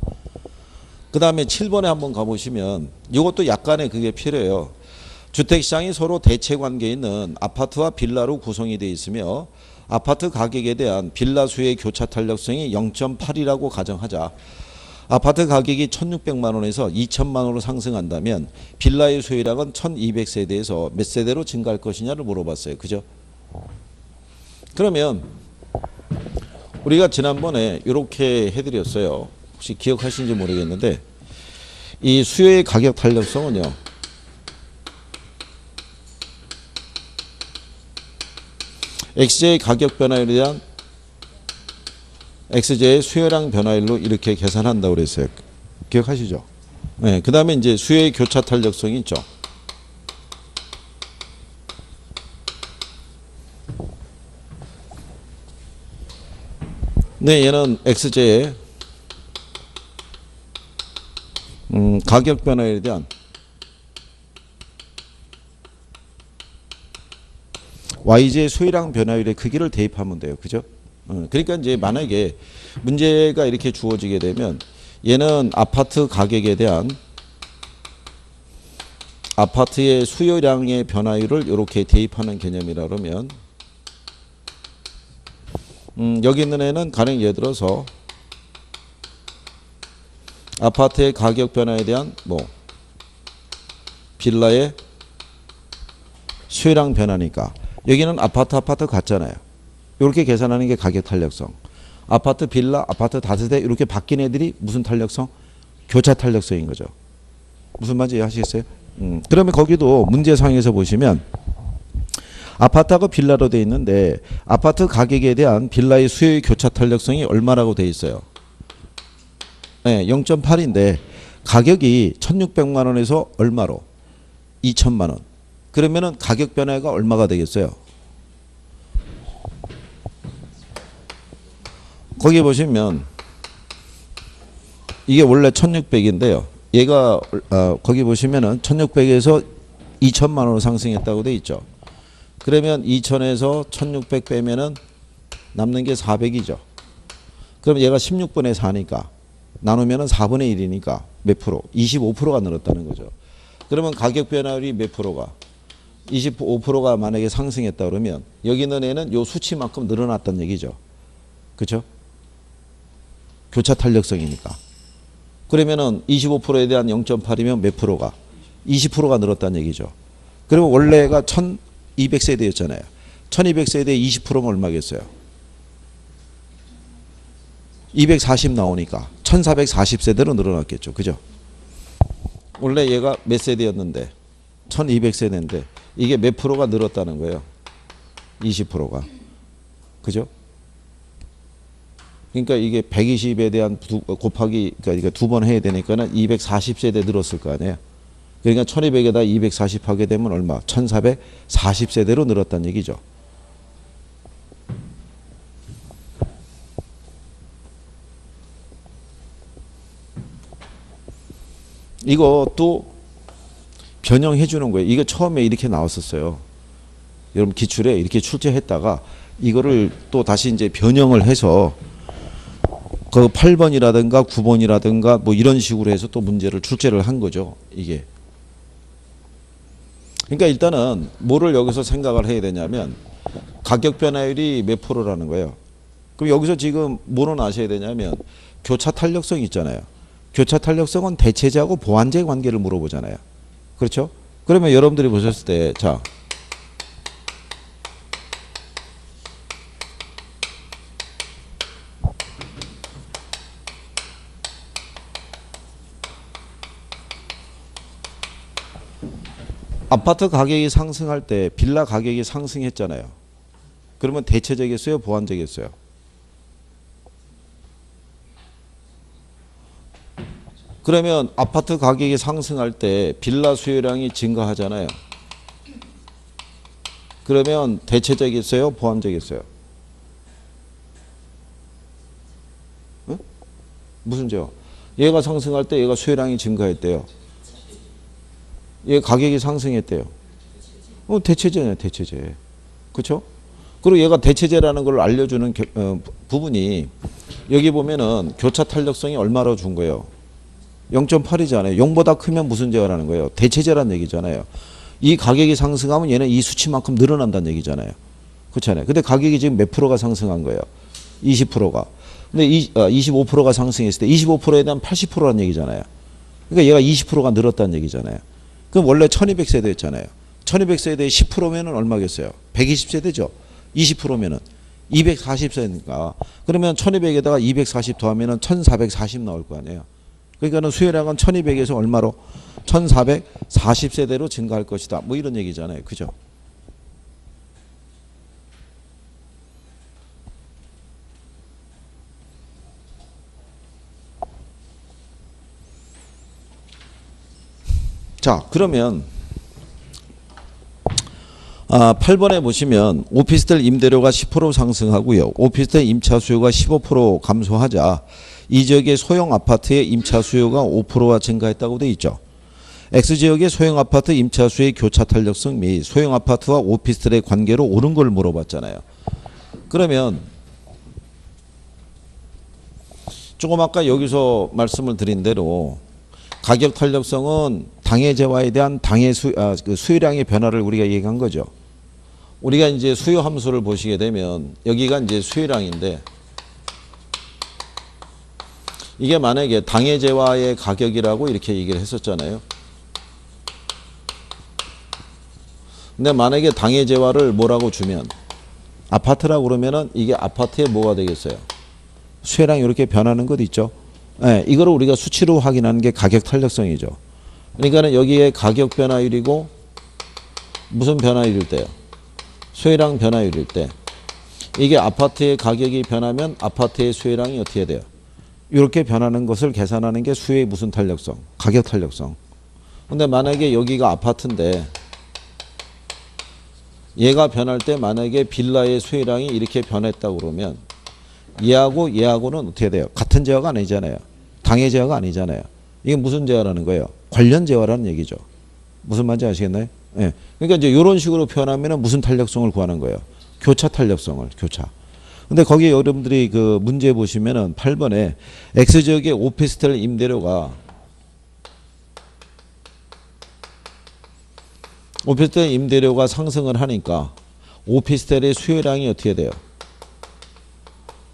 그 다음에 7번에 한번 가보시면 이것도 약간의 그게 필요해요. 주택시장이 서로 대체 관계에 있는 아파트와 빌라로 구성이 되어 있으며 아파트 가격에 대한 빌라 수의 교차 탄력성이 0.8이라고 가정하자. 아파트 가격이 1,600만 원에서 2,000만 원으로 상승한다면 빌라의 수요량은 1,200세대에서 몇 세대로 증가할 것이냐를 물어봤어요. 그죠? 그러면 우리가 지난번에 이렇게 해드렸어요. 혹시 기억하시는지 모르겠는데 이 수요의 가격 탄력성은요. X제의 가격 변화율에 대한 X제의 수요량 변화율로 이렇게 계산한다고 그랬어요. 기억하시죠? 네, 그 다음에 이제 수요의 교차 탄력성이 있죠. 네, 얘는 XJ 가격 변화에 대한 YJ 수혜량 변화율의 크기를 대입하면 돼요. 그죠? 그러니까 이제 만약에 문제가 이렇게 주어지게 되면 얘는 아파트 가격에 대한 아파트의 수요량의 변화율을 이렇게 대입하는 개념이라 그러면 여기 있는 애는 가령 예를 들어서 아파트의 가격 변화에 대한 뭐 빌라의 수요량 변화니까 여기는 아파트 같잖아요. 이렇게 계산하는 게 가격 탄력성. 아파트 빌라, 아파트 다세대 이렇게 바뀐 애들이 무슨 탄력성? 교차 탄력성인 거죠. 무슨 말인지 이해하시겠어요? 그러면 거기도 문제상에서 보시면 아파트하고 빌라로 돼 있는데 아파트 가격에 대한 빌라의 수요의 교차 탄력성이 얼마라고 돼 있어요? 네, 0.8인데 가격이 1,600만 원에서 얼마로? 2,000만 원. 그러면은 가격 변화가 얼마가 되겠어요? 거기 보시면 이게 원래 1,600인데요. 얘가 거기 보시면은 1,600에서 2,000만 원으로 상승했다고 돼 있죠. 그러면 2,000에서 1,600 빼면은 남는 게 400이죠. 그럼 얘가 16분의 4니까 나누면은 4분의 1이니까 몇 프로? 25%가 늘었다는 거죠. 그러면 가격 변화율이 몇 프로가? 25%가 만약에 상승했다 그러면 여기 있는 애는 요 수치만큼 늘어났다는 얘기죠. 그렇죠? 교차 탄력성이니까. 그러면은 25%에 대한 0.8이면 몇 프로가? 20%가 늘었다는 얘기죠. 그러면 원래가 1200세대였잖아요. 1200세대에 20%면 얼마겠어요? 240 나오니까 1440세대로 늘어났겠죠. 그죠? 원래 얘가 몇 세대였는데 1200세대인데 이게 몇 프로가 늘었다는 거예요? 20%가. 그죠? 그러니까 이게 120에 대한 곱하기 그러니까 두 번 해야 되니까는 240세대 늘었을 거 아니에요. 그러니까 1200에다 240 하게 되면 얼마? 1440세대로 늘었다는 얘기죠. 이거 또 변형해 주는 거예요. 이거 처음에 이렇게 나왔었어요. 여러분 기출에 이렇게 출제했다가 이거를 또 다시 이제 변형을 해서 그 8번이라든가 9번이라든가 뭐 이런 식으로 해서 또 문제를 출제를 한 거죠. 이게. 그러니까 일단은 뭐를 여기서 생각을 해야 되냐면 가격 변화율이 몇 프로라는 거예요. 그럼 여기서 지금 뭐는 아셔야 되냐면 교차 탄력성 있잖아요. 교차 탄력성은 대체제하고 보완제 관계를 물어보잖아요. 그렇죠? 그러면 여러분들이 보셨을 때 자 아파트 가격이 상승할 때 빌라 가격이 상승했잖아요. 그러면 대체제겠어요? 보완제겠어요? 그러면 아파트 가격이 상승할 때 빌라 수요량이 증가하잖아요. 그러면 대체제겠어요? 보완제겠어요? 응? 무슨 제요? 얘가 상승할 때 얘가 수요량이 증가했대요. 얘 가격이 상승했대요. 대체제네, 대체제. 그렇죠? 그리고 얘가 대체제라는 걸 알려주는 부분이 여기 보면은 교차 탄력성이 얼마로 준 거예요? 0.8이잖아요. 0보다 크면 무슨 제어라는 거예요? 대체제라는 얘기잖아요. 이 가격이 상승하면 얘는 이 수치만큼 늘어난다는 얘기잖아요. 그렇잖아요. 근데 가격이 지금 몇 프로가 상승한 거예요? 20%가. 근데 25%가 상승했을 때 25%에 대한 80%라는 얘기잖아요. 그러니까 얘가 20%가 늘었다는 얘기잖아요. 그럼 원래 1200세대였잖아요. 1200세대에 10%면은 얼마겠어요? 120세대죠. 20%면은 240세니까. 그러면 1200에다가 240 더하면은 1440 나올 거 아니에요. 그러니까는 수요량은 1200에서 얼마로? 1440세대로 증가할 것이다. 뭐 이런 얘기잖아요. 그죠? 자, 그러면 8번에 보시면 오피스텔 임대료가 10% 상승하고요. 오피스텔 임차 수요가 15% 감소하자 이 지역의 소형 아파트의 임차 수요가 5%가 증가했다고 되어 있죠. X지역의 소형 아파트 임차 수의 교차 탄력성 및 소형 아파트와 오피스텔의 관계로 옳은 걸 물어봤잖아요. 그러면 조금 아까 여기서 말씀을 드린 대로 가격 탄력성은 당해 재화에 대한 수요량의 변화를 우리가 얘기한 거죠. 우리가 이제 수요 함수를 보시게 되면 여기가 이제 수요량인데 이게 만약에 당해 재화의 가격이라고 이렇게 얘기를 했었잖아요. 근데 만약에 당해 재화를 뭐라고 주면 아파트라고 그러면은 이게 아파트에 뭐가 되겠어요? 수요량이 이렇게 변하는 것 있죠. 네, 이거를 우리가 수치로 확인하는 게 가격 탄력성이죠. 그러니까는 여기에 가격 변화율이고 무슨 변화율일 때요? 수요량 변화율일 때 이게 아파트의 가격이 변하면 아파트의 수요량이 어떻게 돼요? 이렇게 변하는 것을 계산하는 게 수요의 무슨 탄력성? 가격 탄력성. 근데 만약에 여기가 아파트인데 얘가 변할 때 만약에 빌라의 수요량이 이렇게 변했다고 그러면 얘하고는 어떻게 돼요? 같은 재화가 아니잖아요. 당해 재화가 아니잖아요. 이게 무슨 재화라는 거예요? 관련 재화라는 얘기죠. 무슨 말인지 아시겠나요? 예. 그러니까 이제 이런 식으로 표현하면 무슨 탄력성을 구하는 거예요? 교차 탄력성을, 교차. 근데 거기에 여러분들이 그 문제 보시면은 8번에 X지역의 오피스텔 임대료가 오피스텔 임대료가 상승을 하니까 오피스텔의 수요량이 어떻게 돼요?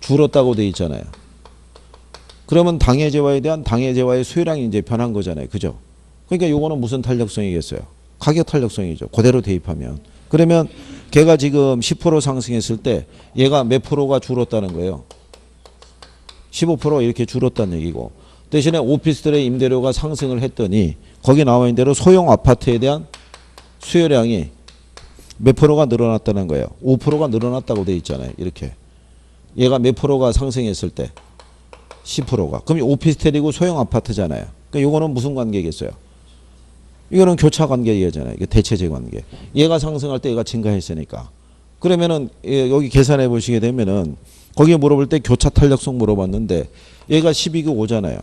줄었다고 돼 있잖아요. 그러면 당해 재화에 대한 당해 재화의 수요량이 이제 변한 거잖아요. 그죠? 그러니까 요거는 무슨 탄력성이겠어요? 가격 탄력성이죠. 그대로 대입하면. 그러면 걔가 지금 10% 상승했을 때 얘가 몇 프로가 줄었다는 거예요? 15% 이렇게 줄었다는 얘기고. 대신에 오피스텔의 임대료가 상승을 했더니 거기 나와 있는 대로 소형 아파트에 대한 수요량이 몇 프로가 늘어났다는 거예요. 5%가 늘어났다고 돼 있잖아요. 이렇게. 얘가 몇 프로가 상승했을 때 10%가. 그럼 오피스텔이고 소형 아파트잖아요. 그러니까 이거는 무슨 관계겠어요? 이거는 교차 관계 얘기잖아요. 이게 대체제 관계. 얘가 상승할 때 얘가 증가했으니까. 그러면은 여기 계산해 보시게 되면은 거기에 물어볼 때 교차 탄력성 물어봤는데 얘가 12가 5잖아요.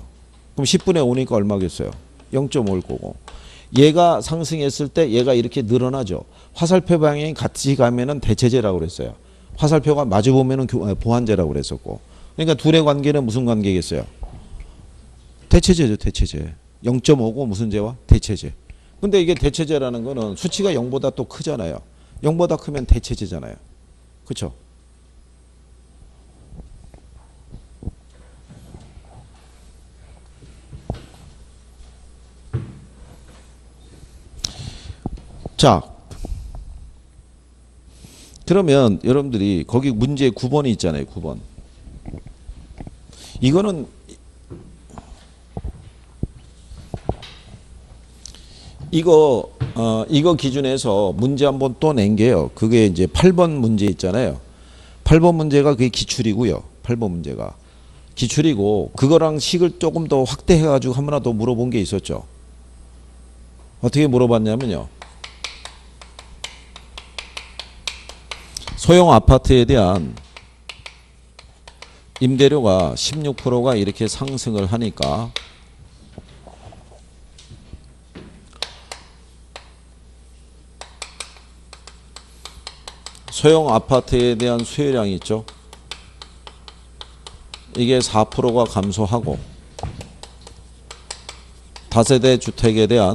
그럼 10분의 5니까 얼마겠어요? 0.5일 거고. 얘가 상승했을 때 얘가 이렇게 늘어나죠. 화살표 방향이 같이 가면은 대체제라고 그랬어요. 화살표가 마주 보면은 보완제라고 그랬었고. 그러니까 둘의 관계는 무슨 관계겠어요? 대체제죠, 대체제. 0.5고 무슨 제와? 대체제. 근데 이게 대체제라는 거는 수치가 0보다 또 크잖아요. 0보다 크면 대체제잖아요. 그렇죠? 자, 그러면 여러분들이 거기 문제 9번이 있잖아요. 9번. 이거는 이거 기준에서 문제 한번 또 낸 게요. 그게 이제 8번 문제 있잖아요. 8번 문제가 그게 기출이고요. 8번 문제가 기출이고 그거랑 식을 조금 더 확대해 가지고 한 번 더 물어본 게 있었죠. 어떻게 물어봤냐면요. 소형 아파트에 대한 임대료가 16%가 이렇게 상승을 하니까 소형 아파트에 대한 수요량이 있죠. 이게 4%가 감소하고 다세대 주택에 대한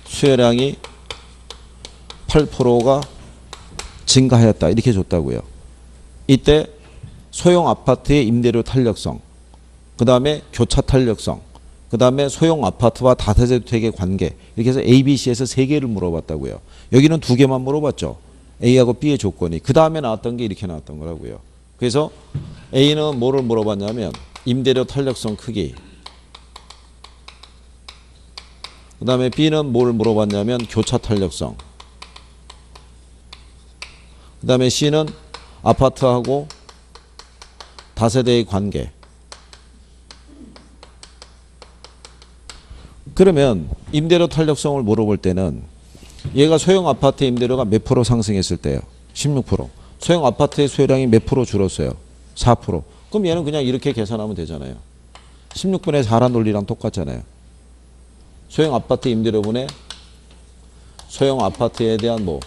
수요량이 8%가 증가하였다. 이렇게 줬다고요. 이때 소형 아파트의 임대료 탄력성, 그 다음에 교차 탄력성, 그 다음에 소형 아파트와 다세대 주택의 관계, 이렇게 해서 A, B, C에서 3개를 물어봤다고요. 여기는 2개만 물어봤죠. A하고 B의 조건이. 그 다음에 나왔던 게 이렇게 나왔던 거라고요. 그래서 A는 뭐를 물어봤냐면 임대료 탄력성 크기, 그 다음에 B는 뭘 물어봤냐면 교차 탄력성, 그 다음에 C는 아파트하고 다세대의 관계. 그러면 임대료 탄력성을 물어볼 때는 얘가 소형 아파트 임대료가 몇 프로 상승했을 때요? 16%. 소형 아파트의 수요량이 몇 프로 줄었어요? 4%. 그럼 얘는 그냥 이렇게 계산하면 되잖아요. 16분의 4란 논리랑 똑같잖아요. 소형 아파트 임대료분의 소형 아파트에 대한 뭐.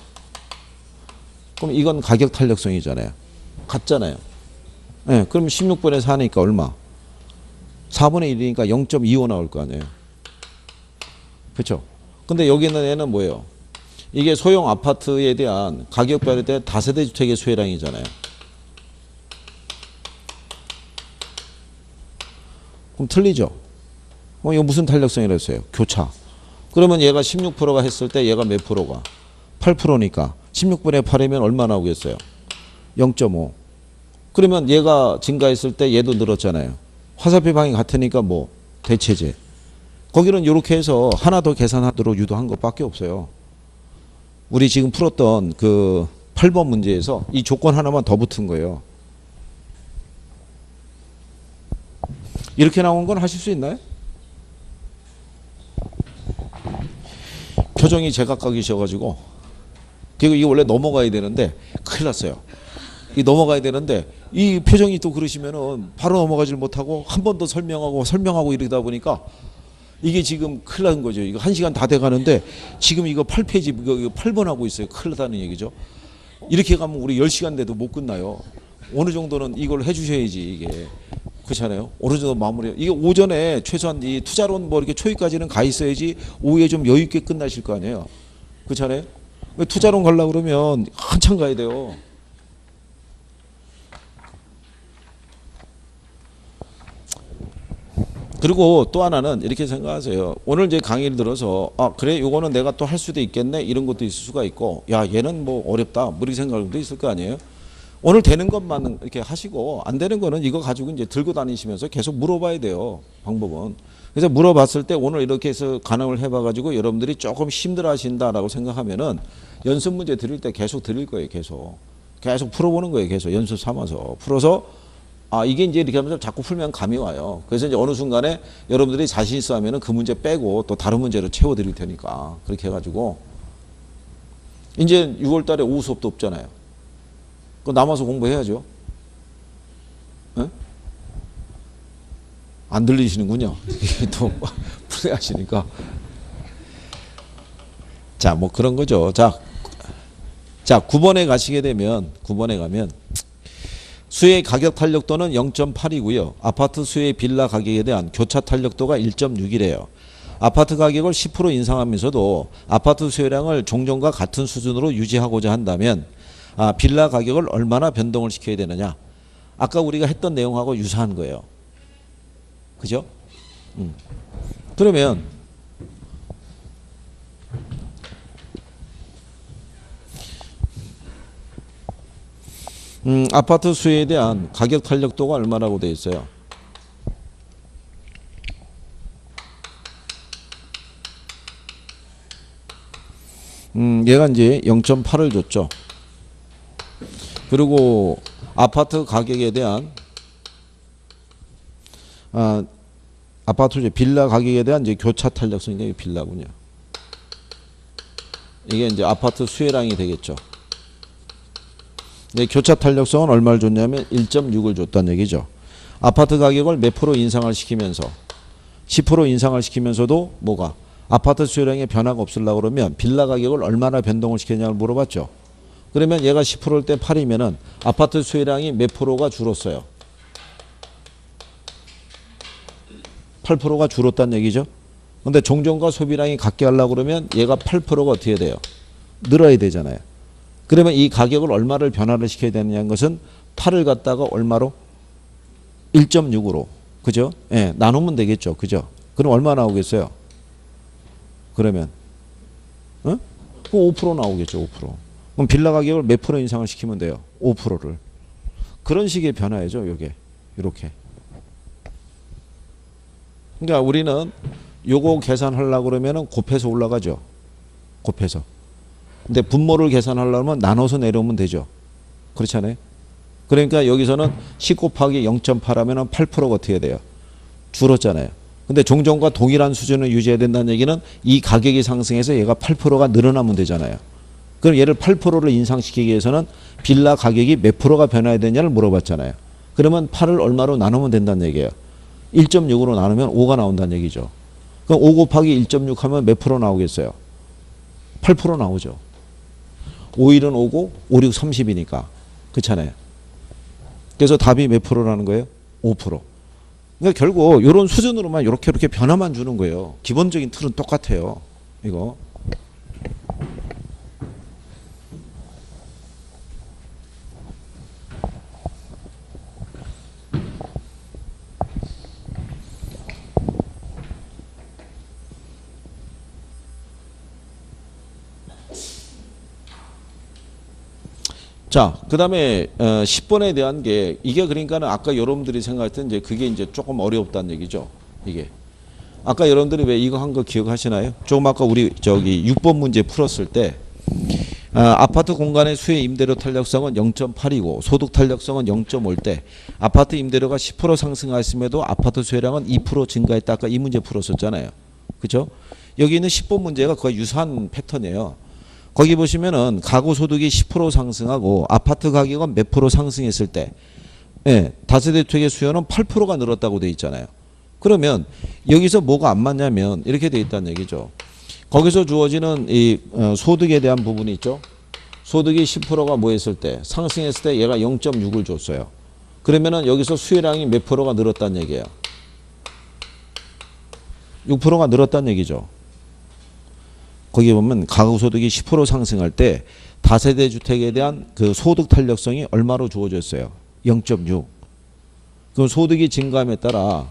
그럼 이건 가격 탄력성이잖아요. 같잖아요. 네, 그럼 16분의 4니까 얼마? 4분의 1이니까 0.25 나올 거 아니에요. 그렇죠? 근데 여기 있는 애는 뭐예요? 이게 소형 아파트에 대한 가격 변화에 대한 다세대 주택의 수요량이잖아요. 그럼 틀리죠? 이거 무슨 탄력성이라고 했어요? 교차. 그러면 얘가 16%가 했을 때 얘가 몇 프로가? 8%니까 16분의 8이면 얼마 나오겠어요? 0.5. 그러면 얘가 증가했을 때 얘도 늘었잖아요. 화살표 방이 같으니까 뭐 대체제. 거기는 이렇게 해서 하나 더 계산하도록 유도한 것밖에 없어요. 우리 지금 풀었던 그 8번 문제에서 이 조건 하나만 더 붙은 거예요. 이렇게 나온 건 하실 수 있나요? 표정이 제각각이셔가지고, 그리고 이거 원래 넘어가야 되는데 큰일 났어요. 이 넘어가야 되는데 이 표정이 또 그러시면은 바로 넘어가질 못하고 한 번 더 설명하고 이러다 보니까 이게 지금 큰일 난 거죠. 이거 1시간 다 돼가는데 지금 이거 8페이지 이거 8번 하고 있어요. 큰일 나다는 얘기죠. 이렇게 가면 우리 10시간 돼도 못 끝나요. 어느 정도는 이걸 해주셔야지 이게. 그렇잖아요. 어느 정도 마무리. 이게 오전에 최소한 이 투자론 뭐 이렇게 초기까지는 가 있어야지 오후에 좀 여유 있게 끝나실 거 아니에요. 그렇잖아요. 투자론 가려고 그러면 한참 가야 돼요. 그리고 또 하나는 이렇게 생각하세요. 오늘 이제 강의를 들어서 그래 요거는 내가 또 할 수도 있겠네 이런 것도 있을 수가 있고 야 얘는 뭐 어렵다 뭐 이렇게 생각도 있을 거 아니에요. 오늘 되는 것만 이렇게 하시고 안 되는 거는 이거 가지고 이제 들고 다니시면서 계속 물어봐야 돼요. 방법은. 그래서 물어봤을 때 오늘 이렇게 해서 가능을 해봐가지고 여러분들이 조금 힘들어 하신다라고 생각하면은 연습 문제 드릴 때 계속 드릴 거예요. 계속 풀어보는 거예요. 계속 연습 삼아서 풀어서 이게 이제 이렇게 하면서 자꾸 풀면 감이 와요. 그래서 이제 어느 순간에 여러분들이 자신 있어 하면은 그 문제 빼고 또 다른 문제로 채워드릴 테니까 그렇게 해가지고 이제 6월 달에 오후 수업도 없잖아요. 그 남아서 공부해야죠. 에? 안 들리시는군요. 또 풀어하시니까. 자, 뭐 그런 거죠. 자, 9번에 가시게 되면 9번에 가면 수의 가격 탄력도는 0.8이고요. 아파트 수의 빌라 가격에 대한 교차 탄력도가 1.6이래요. 아파트 가격을 10% 인상하면서도 아파트 수요량을 종전과 같은 수준으로 유지하고자 한다면 빌라 가격을 얼마나 변동을 시켜야 되느냐. 아까 우리가 했던 내용하고 유사한 거예요. 그죠? 그러면 아파트 수요에 대한 가격 탄력도가 얼마라고 되어 있어요? 얘가 이제 0.8을 줬죠. 그리고 아파트 가격에 대한 아파트 이제 빌라 가격에 대한 이제 교차 탄력성이 빌라군요. 이게 이제 아파트 수요량이 되겠죠. 네, 교차 탄력성은 얼마를 줬냐면 1.6을 줬다는 얘기죠. 아파트 가격을 몇 프로 인상을 시키면서 10% 인상을 시키면서도 뭐가 아파트 수요량에 변화가 없으려고 그러면 빌라 가격을 얼마나 변동을 시켰냐고 물어봤죠. 그러면 얘가 10%일 때 8이면은 아파트 수요량이 몇 프로가 줄었어요? 8%가 줄었다는 얘기죠. 근데 종전과 소비량이 같게 하려고 그러면 얘가 8%가 어떻게 돼요? 늘어야 되잖아요. 그러면 이 가격을 얼마를 변화를 시켜야 되느냐는 것은 8을 갖다가 얼마로? 1.6으로. 그죠? 예, 나누면 되겠죠. 그죠? 그럼 얼마 나오겠어요? 그러면, 그 5% 나오겠죠. 5%. 그럼 빌라 가격을 몇 프로 인상을 시키면 돼요? 5%를. 그런 식의 변화죠. 요게. 이렇게. 그러니까 우리는 요거 계산하려고 그러면은 곱해서 올라가죠. 곱해서. 근데 분모를 계산하려면 나눠서 내려오면 되죠. 그렇잖아요. 그러니까 여기서는 10 곱하기 0.8 하면 8%가 어떻게 돼요? 줄었잖아요. 근데 종전과 동일한 수준을 유지해야 된다는 얘기는 이 가격이 상승해서 얘가 8%가 늘어나면 되잖아요. 그럼 얘를 8%를 인상시키기 위해서는 빌라 가격이 몇 프로가 변화해야 되냐를 물어봤잖아요. 그러면 8을 얼마로 나누면 된다는 얘기예요. 1.6으로 나누면 5가 나온다는 얘기죠. 그럼 5 곱하기 1.6 하면 몇 프로 나오겠어요? 8% 나오죠. 5일은 5고 5, 6, 30이니까. 그렇잖아요. 그래서 답이 몇 프로라는 거예요? 5%. 그러니까 결국 이런 수준으로만 이렇게 변화만 주는 거예요. 기본적인 틀은 똑같아요. 이거. 자, 그 다음에 10번에 대한 게 이게 그러니까는 아까 여러분들이 생각할 때 이제 그게 이제 조금 어렵다는 얘기죠. 이게. 아까 여러분들이 왜 이거 한 거 기억하시나요? 조금 아까 우리 저기 6번 문제 풀었을 때 아파트 공간의 수의 임대료 탄력성은 0.8이고 소득 탄력성은 0.5일 때 아파트 임대료가 10% 상승했음에도 아파트 수요량은 2% 증가했다. 아까 이 문제 풀었었잖아요. 그렇죠? 여기 있는 10번 문제가 거의 유사한 패턴이에요. 거기 보시면은 가구 소득이 10% 상승하고 아파트 가격은 몇 프로 상승했을 때 다세대 주택의 수요는 8%가 늘었다고 돼 있잖아요. 그러면 여기서 뭐가 안 맞냐면 이렇게 돼 있다는 얘기죠. 거기서 주어지는 이 소득에 대한 부분이 있죠. 소득이 10%가 뭐 했을 때 상승했을 때 얘가 0.6을 줬어요. 그러면은 여기서 수요량이 몇 프로가 늘었다는 얘기예요. 6%가 늘었다는 얘기죠. 거기 보면 가구 소득이 10% 상승할 때 다세대 주택에 대한 그 소득 탄력성이 얼마로 주어졌어요? 0.6. 그럼 소득이 증가함에 따라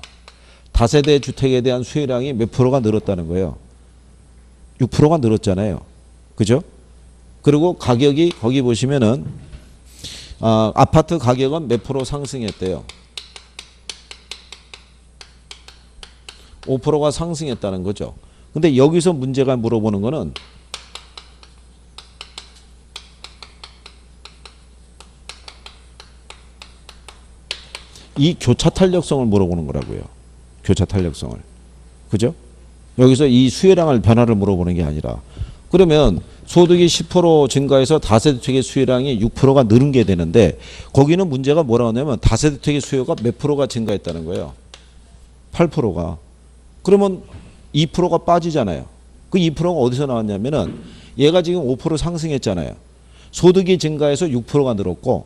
다세대 주택에 대한 수요량이 몇 프로가 늘었다는 거예요? 6%가 늘었잖아요. 그죠? 그리고 가격이 거기 보시면은 아파트 가격은 몇 프로 상승했대요? 5%가 상승했다는 거죠. 근데 여기서 문제가 물어보는 거는 이 교차 탄력성을 물어보는 거라고요. 교차 탄력성을. 그죠? 여기서 이 수요량을 변화를 물어보는 게 아니라 그러면 소득이 10% 증가해서 다세대주택의 수요량이 6%가 늘은 게 되는데 거기는 문제가 뭐라고 하냐면 다세대주택의 수요가 몇 프로가 증가했다는 거예요. 8%가. 그러면 2%가 빠지잖아요. 그 2%가 어디서 나왔냐면은 얘가 지금 5% 상승했잖아요. 소득이 증가해서 6%가 늘었고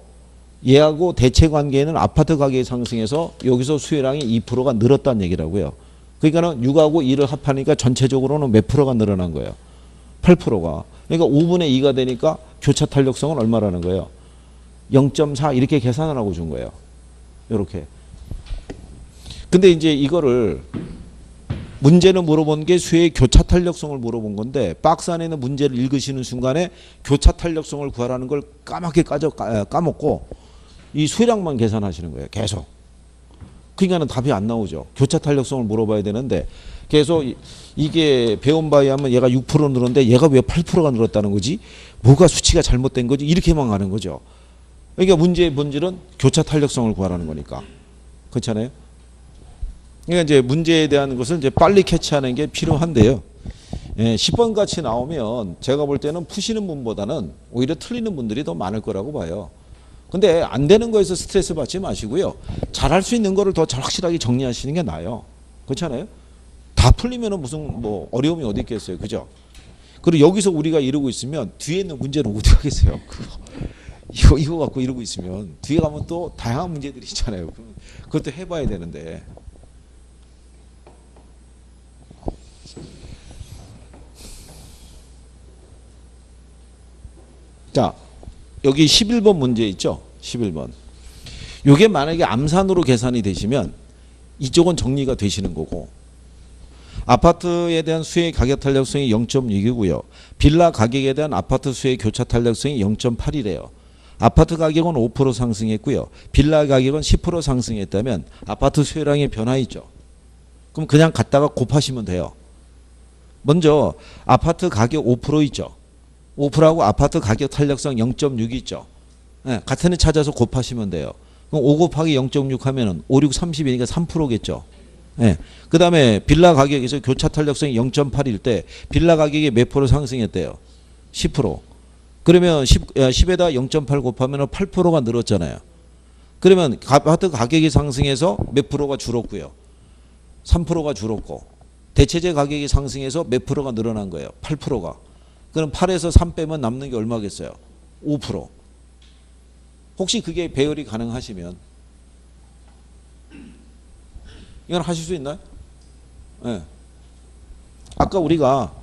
얘하고 대체 관계에는 아파트 가격이 상승해서 여기서 수요량이 2%가 늘었다는 얘기라고요. 그러니까는 6하고 2를 합하니까 전체적으로는 몇 프로가 늘어난 거예요? 8%가. 그러니까 5분의 2가 되니까 교차 탄력성은 얼마라는 거예요? 0.4 이렇게 계산을 하고 준 거예요. 이렇게. 근데 이제 이거를 문제는 물어본 게 수요의 교차 탄력성을 물어본 건데 박스 안에 있는 문제를 읽으시는 순간에 교차 탄력성을 구하라는 걸 까맣게 까먹고 이 수요량만 계산하시는 거예요. 계속. 그러니까는 답이 안 나오죠. 교차 탄력성을 물어봐야 되는데 계속 이게 배운 바에 하면 얘가 6% 늘었는데 얘가 왜 8%가 늘었다는 거지? 뭐가 수치가 잘못된 거지? 이렇게만 가는 거죠. 그러니까 문제의 본질은 교차 탄력성을 구하라는 거니까. 그렇잖아요? 그러니까 이제 문제에 대한 것을 이제 빨리 캐치하는 게 필요한데요. 10번 같이 나오면 제가 볼 때는 푸시는 분보다는 오히려 틀리는 분들이 더 많을 거라고 봐요. 근데 안 되는 거에서 스트레스 받지 마시고요. 잘할 수 있는 거를 더 확실하게 정리하시는 게 나아요. 그렇잖아요? 다 풀리면은 무슨 뭐 어려움이 어디 있겠어요. 그죠? 그리고 여기서 우리가 이러고 있으면 뒤에 있는 문제는 어디 하겠어요. 이거 갖고 이러고 있으면 뒤에 가면 또 다양한 문제들이 있잖아요. 그것도 해봐야 되는데. 자, 여기 11번 문제 있죠? 11번. 이게 만약에 암산으로 계산이 되시면 이쪽은 정리가 되시는 거고 아파트에 대한 수의 가격 탄력성이 0.6이고요. 빌라 가격에 대한 아파트 수의 교차 탄력성이 0.8이래요. 아파트 가격은 5% 상승했고요. 빌라 가격은 10% 상승했다면 아파트 수요량의 변화 있죠. 그럼 그냥 갖다가 곱하시면 돼요. 먼저 아파트 가격 5% 있죠. 5%하고 아파트 가격 탄력성 0.6 있죠. 네, 같은 애 찾아서 곱하시면 돼요. 그럼 5 곱하기 0.6 하면은 5, 6, 30이니까 3%겠죠. 예. 그 다음에 빌라 가격에서 교차 탄력성이 0.8일 때 빌라 가격이 몇 프로 상승했대요? 10%. 그러면 10에다 0.8 곱하면 8%가 늘었잖아요. 그러면 아파트 가격이 상승해서 몇 프로가 줄었고요. 3%가 줄었고 대체재 가격이 상승해서 몇 프로가 늘어난 거예요. 8%가. 그럼 8에서 3 빼면 남는 게 얼마겠어요? 5%. 혹시 그게 배열이 가능하시면 이건 하실 수 있나요? 네. 아까 우리가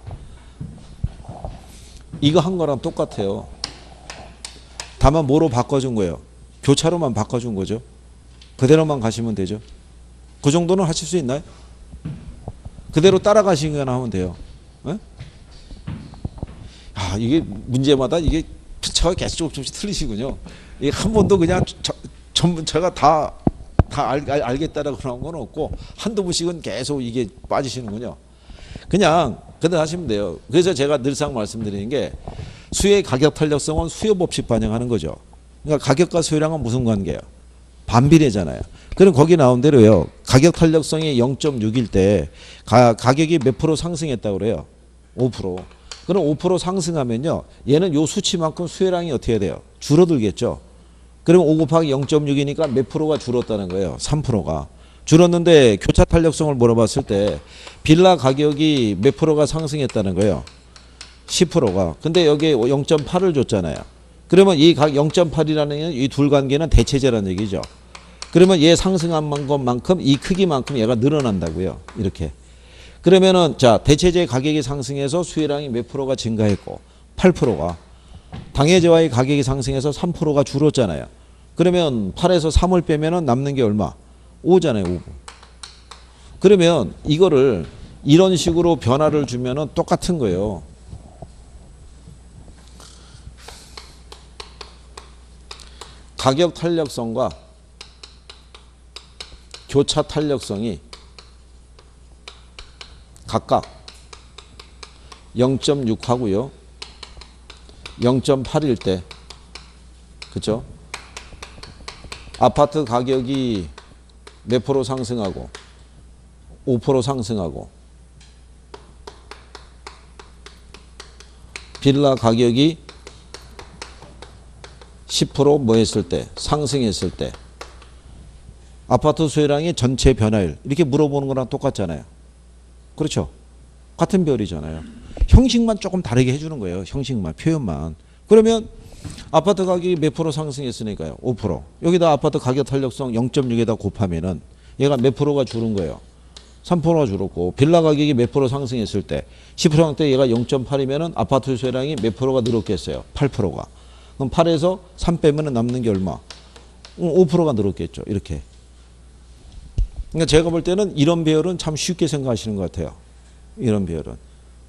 이거 한 거랑 똑같아요. 다만 뭐로 바꿔준 거예요? 교차로만 바꿔준 거죠. 그대로만 가시면 되죠. 그 정도는 하실 수 있나요? 그대로 따라가시거나 하면 돼요. 네? 아, 이게 문제마다 이게 표차가 계속 조금씩 틀리시군요. 이게 한 번도 그냥 전문가가 다 알겠다라고 그런 건 없고 한두 분씩은 계속 이게 빠지시는군요. 그냥 그대로 하시면 돼요. 그래서 제가 늘상 말씀드리는 게 수요의 가격 탄력성은 수요 법칙 반영하는 거죠. 그러니까 가격과 수요량은 무슨 관계예요? 반비례잖아요. 그럼 거기 나온 대로요. 가격 탄력성이 0.6일 때 가격이 몇 프로 상승했다고 그래요? 5%. 그럼 5% 상승하면요. 얘는 요 수치만큼 수요량이 어떻게 돼요? 줄어들겠죠. 그러면 5 곱하기 0.6이니까 몇 프로가 줄었다는 거예요? 3%가. 줄었는데 교차 탄력성을 물어봤을 때 빌라 가격이 몇 프로가 상승했다는 거예요? 10%가. 근데 여기에 0.8을 줬잖아요. 그러면 이 0.8이라는 이 둘 관계는 대체제라는 얘기죠. 그러면 얘 상승한 것만큼 이 크기만큼 얘가 늘어난다고요. 이렇게. 그러면은 자 대체재 가격이 상승해서 수요량이 몇 프로가 증가했고 8%가 당해재와의 가격이 상승해서 3%가 줄었잖아요. 그러면 8에서 3을 빼면은 남는 게 얼마? 5잖아요. 5. 그러면 이거를 이런 식으로 변화를 주면은 똑같은 거예요. 가격 탄력성과 교차 탄력성이 각각 0.6 하고요. 0.8일 때 그죠? 아파트 가격이 몇 프로 상승하고 5% 상승하고 빌라 가격이 10% 했을 때 상승했을 때 아파트 수요량의 전체 변화율 이렇게 물어보는 거랑 똑같잖아요. 그렇죠? 같은 별이잖아요. 형식만 조금 다르게 해주는 거예요. 형식만 표현만. 그러면 아파트 가격이 몇 프로 상승했으니까요. 5%. 여기다 아파트 가격 탄력성 0.6에다 곱하면은 얘가 몇 프로가 줄은 거예요. 3%가 줄었고 빌라 가격이 몇 프로 상승했을 때 10%대 얘가 0.8이면은 아파트 수요량이 몇 프로가 늘었겠어요. 8%가. 그럼 8에서 3 빼면은 남는 게 얼마? 5%가 늘었겠죠. 이렇게. 그러니까 제가 볼 때는 이런 배열은 참 쉽게 생각하시는 것 같아요. 이런 배열은.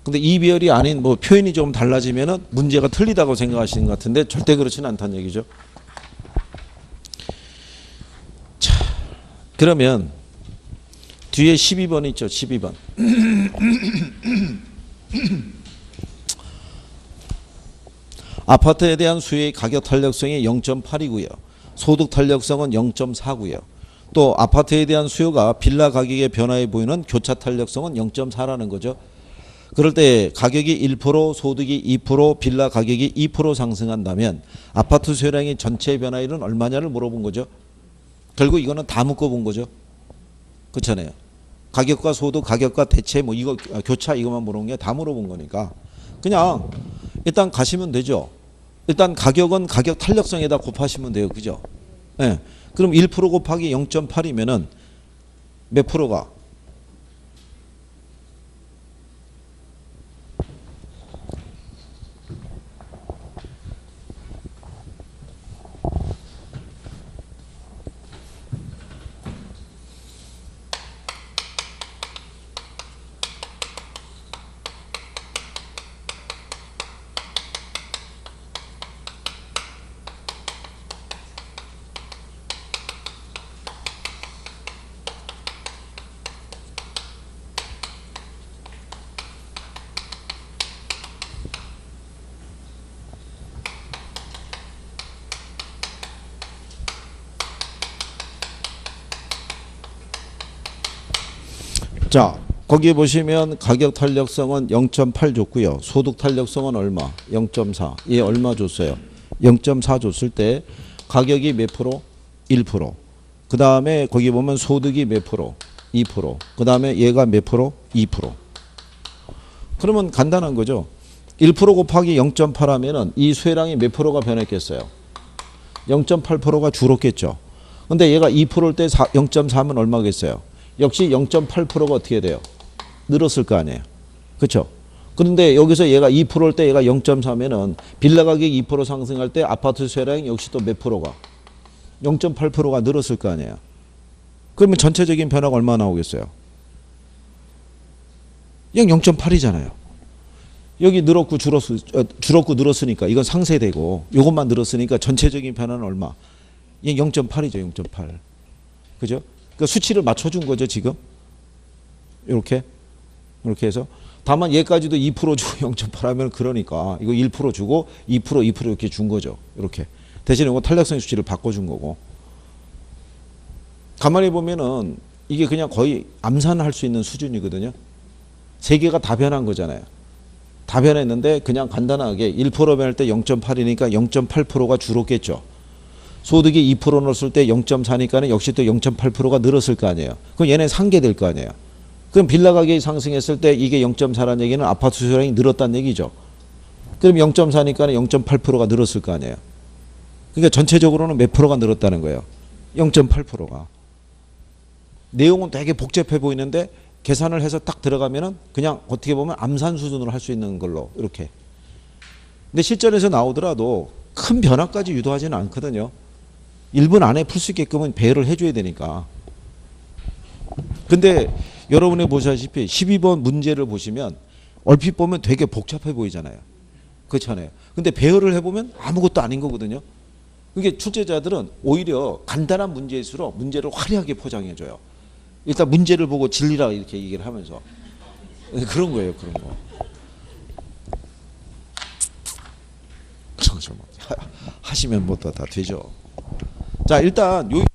근데 이 배열이 아닌 뭐 표현이 좀 달라지면은 문제가 틀리다고 생각하시는 것 같은데 절대 그렇지는 않다는 얘기죠. 자, 그러면 뒤에 12번 있죠. 12번. 아파트에 대한 수요의 가격 탄력성이 0.8이고요. 소득 탄력성은 0.4고요. 또 아파트에 대한 수요가 빌라 가격의 변화에 보이는 교차 탄력성은 0.4라는 거죠. 그럴 때 가격이 1%, 소득이 2%, 빌라 가격이 2% 상승한다면 아파트 수요량의 전체 변화율은 얼마냐를 물어본 거죠. 결국 이거는 다 묶어본 거죠. 그렇잖아요. 가격과 소득, 가격과 대체 뭐 이거 교차 이것만 물어본 게 다 물어본 거니까 그냥 일단 가시면 되죠. 일단 가격은 가격 탄력성에다 곱하시면 돼요. 그죠? 예. 네. 그럼 1% 곱하기 0.8이면은 몇 프로가? 자, 거기 보시면 가격 탄력성은 0.8 줬고요. 소득 탄력성은 얼마? 0.4. 얘 얼마 줬어요? 0.4 줬을 때 가격이 몇 프로? 1%. 그 다음에 거기 보면 소득이 몇 프로? 2%. 그 다음에 얘가 몇 프로? 2%. 그러면 간단한 거죠. 1% 곱하기 0.8 하면은 이 수혜량이 몇 프로가 변했겠어요? 0.8%가 줄었겠죠. 근데 얘가 2%일 때 0.4면 얼마겠어요? 역시 0.8%가 어떻게 돼요? 늘었을 거 아니에요. 그렇죠? 그런데 여기서 얘가 2%일 때 얘가 0.4면은 빌라 가격이 2% 상승할 때 아파트 수혜량이 역시 또 몇 프로가? 0.8%가 늘었을 거 아니에요. 그러면 전체적인 변화가 얼마 나오겠어요? 그냥 0.8이잖아요. 여기 늘었고 줄었고 늘었으니까 이건 상쇄되고 이것만 늘었으니까 전체적인 변화는 얼마? 이게 0.8이죠. 0.8. 그죠? 그러니까 수치를 맞춰준 거죠. 지금. 이렇게 해서 다만 얘까지도 2% 주고 0.8 하면 그러니까 이거 1% 주고 2% 이렇게 준 거죠. 이렇게. 대신에 이거 탄력성 수치를 바꿔준 거고. 가만히 보면은 이게 그냥 거의 암산할 수 있는 수준이거든요. 세 개가 다 변한 거잖아요. 다 변했는데 그냥 간단하게 1% 변할 때 0.8이니까 0.8%가 줄었겠죠. 소득이 2% 넣었을 때 0.4니까는 역시 또 0.8%가 늘었을 거 아니에요. 그럼 얘네 상계될 거 아니에요. 그럼 빌라 가격이 상승했을 때 이게 0.4라는 얘기는 아파트 수요량이 늘었다는 얘기죠. 그럼 0.4니까는 0.8%가 늘었을 거 아니에요. 그러니까 전체적으로는 몇 프로가 늘었다는 거예요. 0.8%가. 내용은 되게 복잡해 보이는데 계산을 해서 딱 들어가면은 그냥 어떻게 보면 암산 수준으로 할 수 있는 걸로 이렇게. 근데 실전에서 나오더라도 큰 변화까지 유도하지는 않거든요. 1분 안에 풀 수 있게끔은 배열을 해줘야 되니까. 근데 여러분이 보시다시피 12번 문제를 보시면 얼핏 보면 되게 복잡해 보이잖아요. 그렇잖아요. 근데 배열을 해보면 아무것도 아닌 거거든요. 그게 출제자들은 오히려 간단한 문제일수록 문제를 화려하게 포장해줘요. 일단 문제를 보고 진리라 이렇게 얘기를 하면서 그런 거예요. 그런 거. 하시면 뭐 다 되죠. 자, 일단 요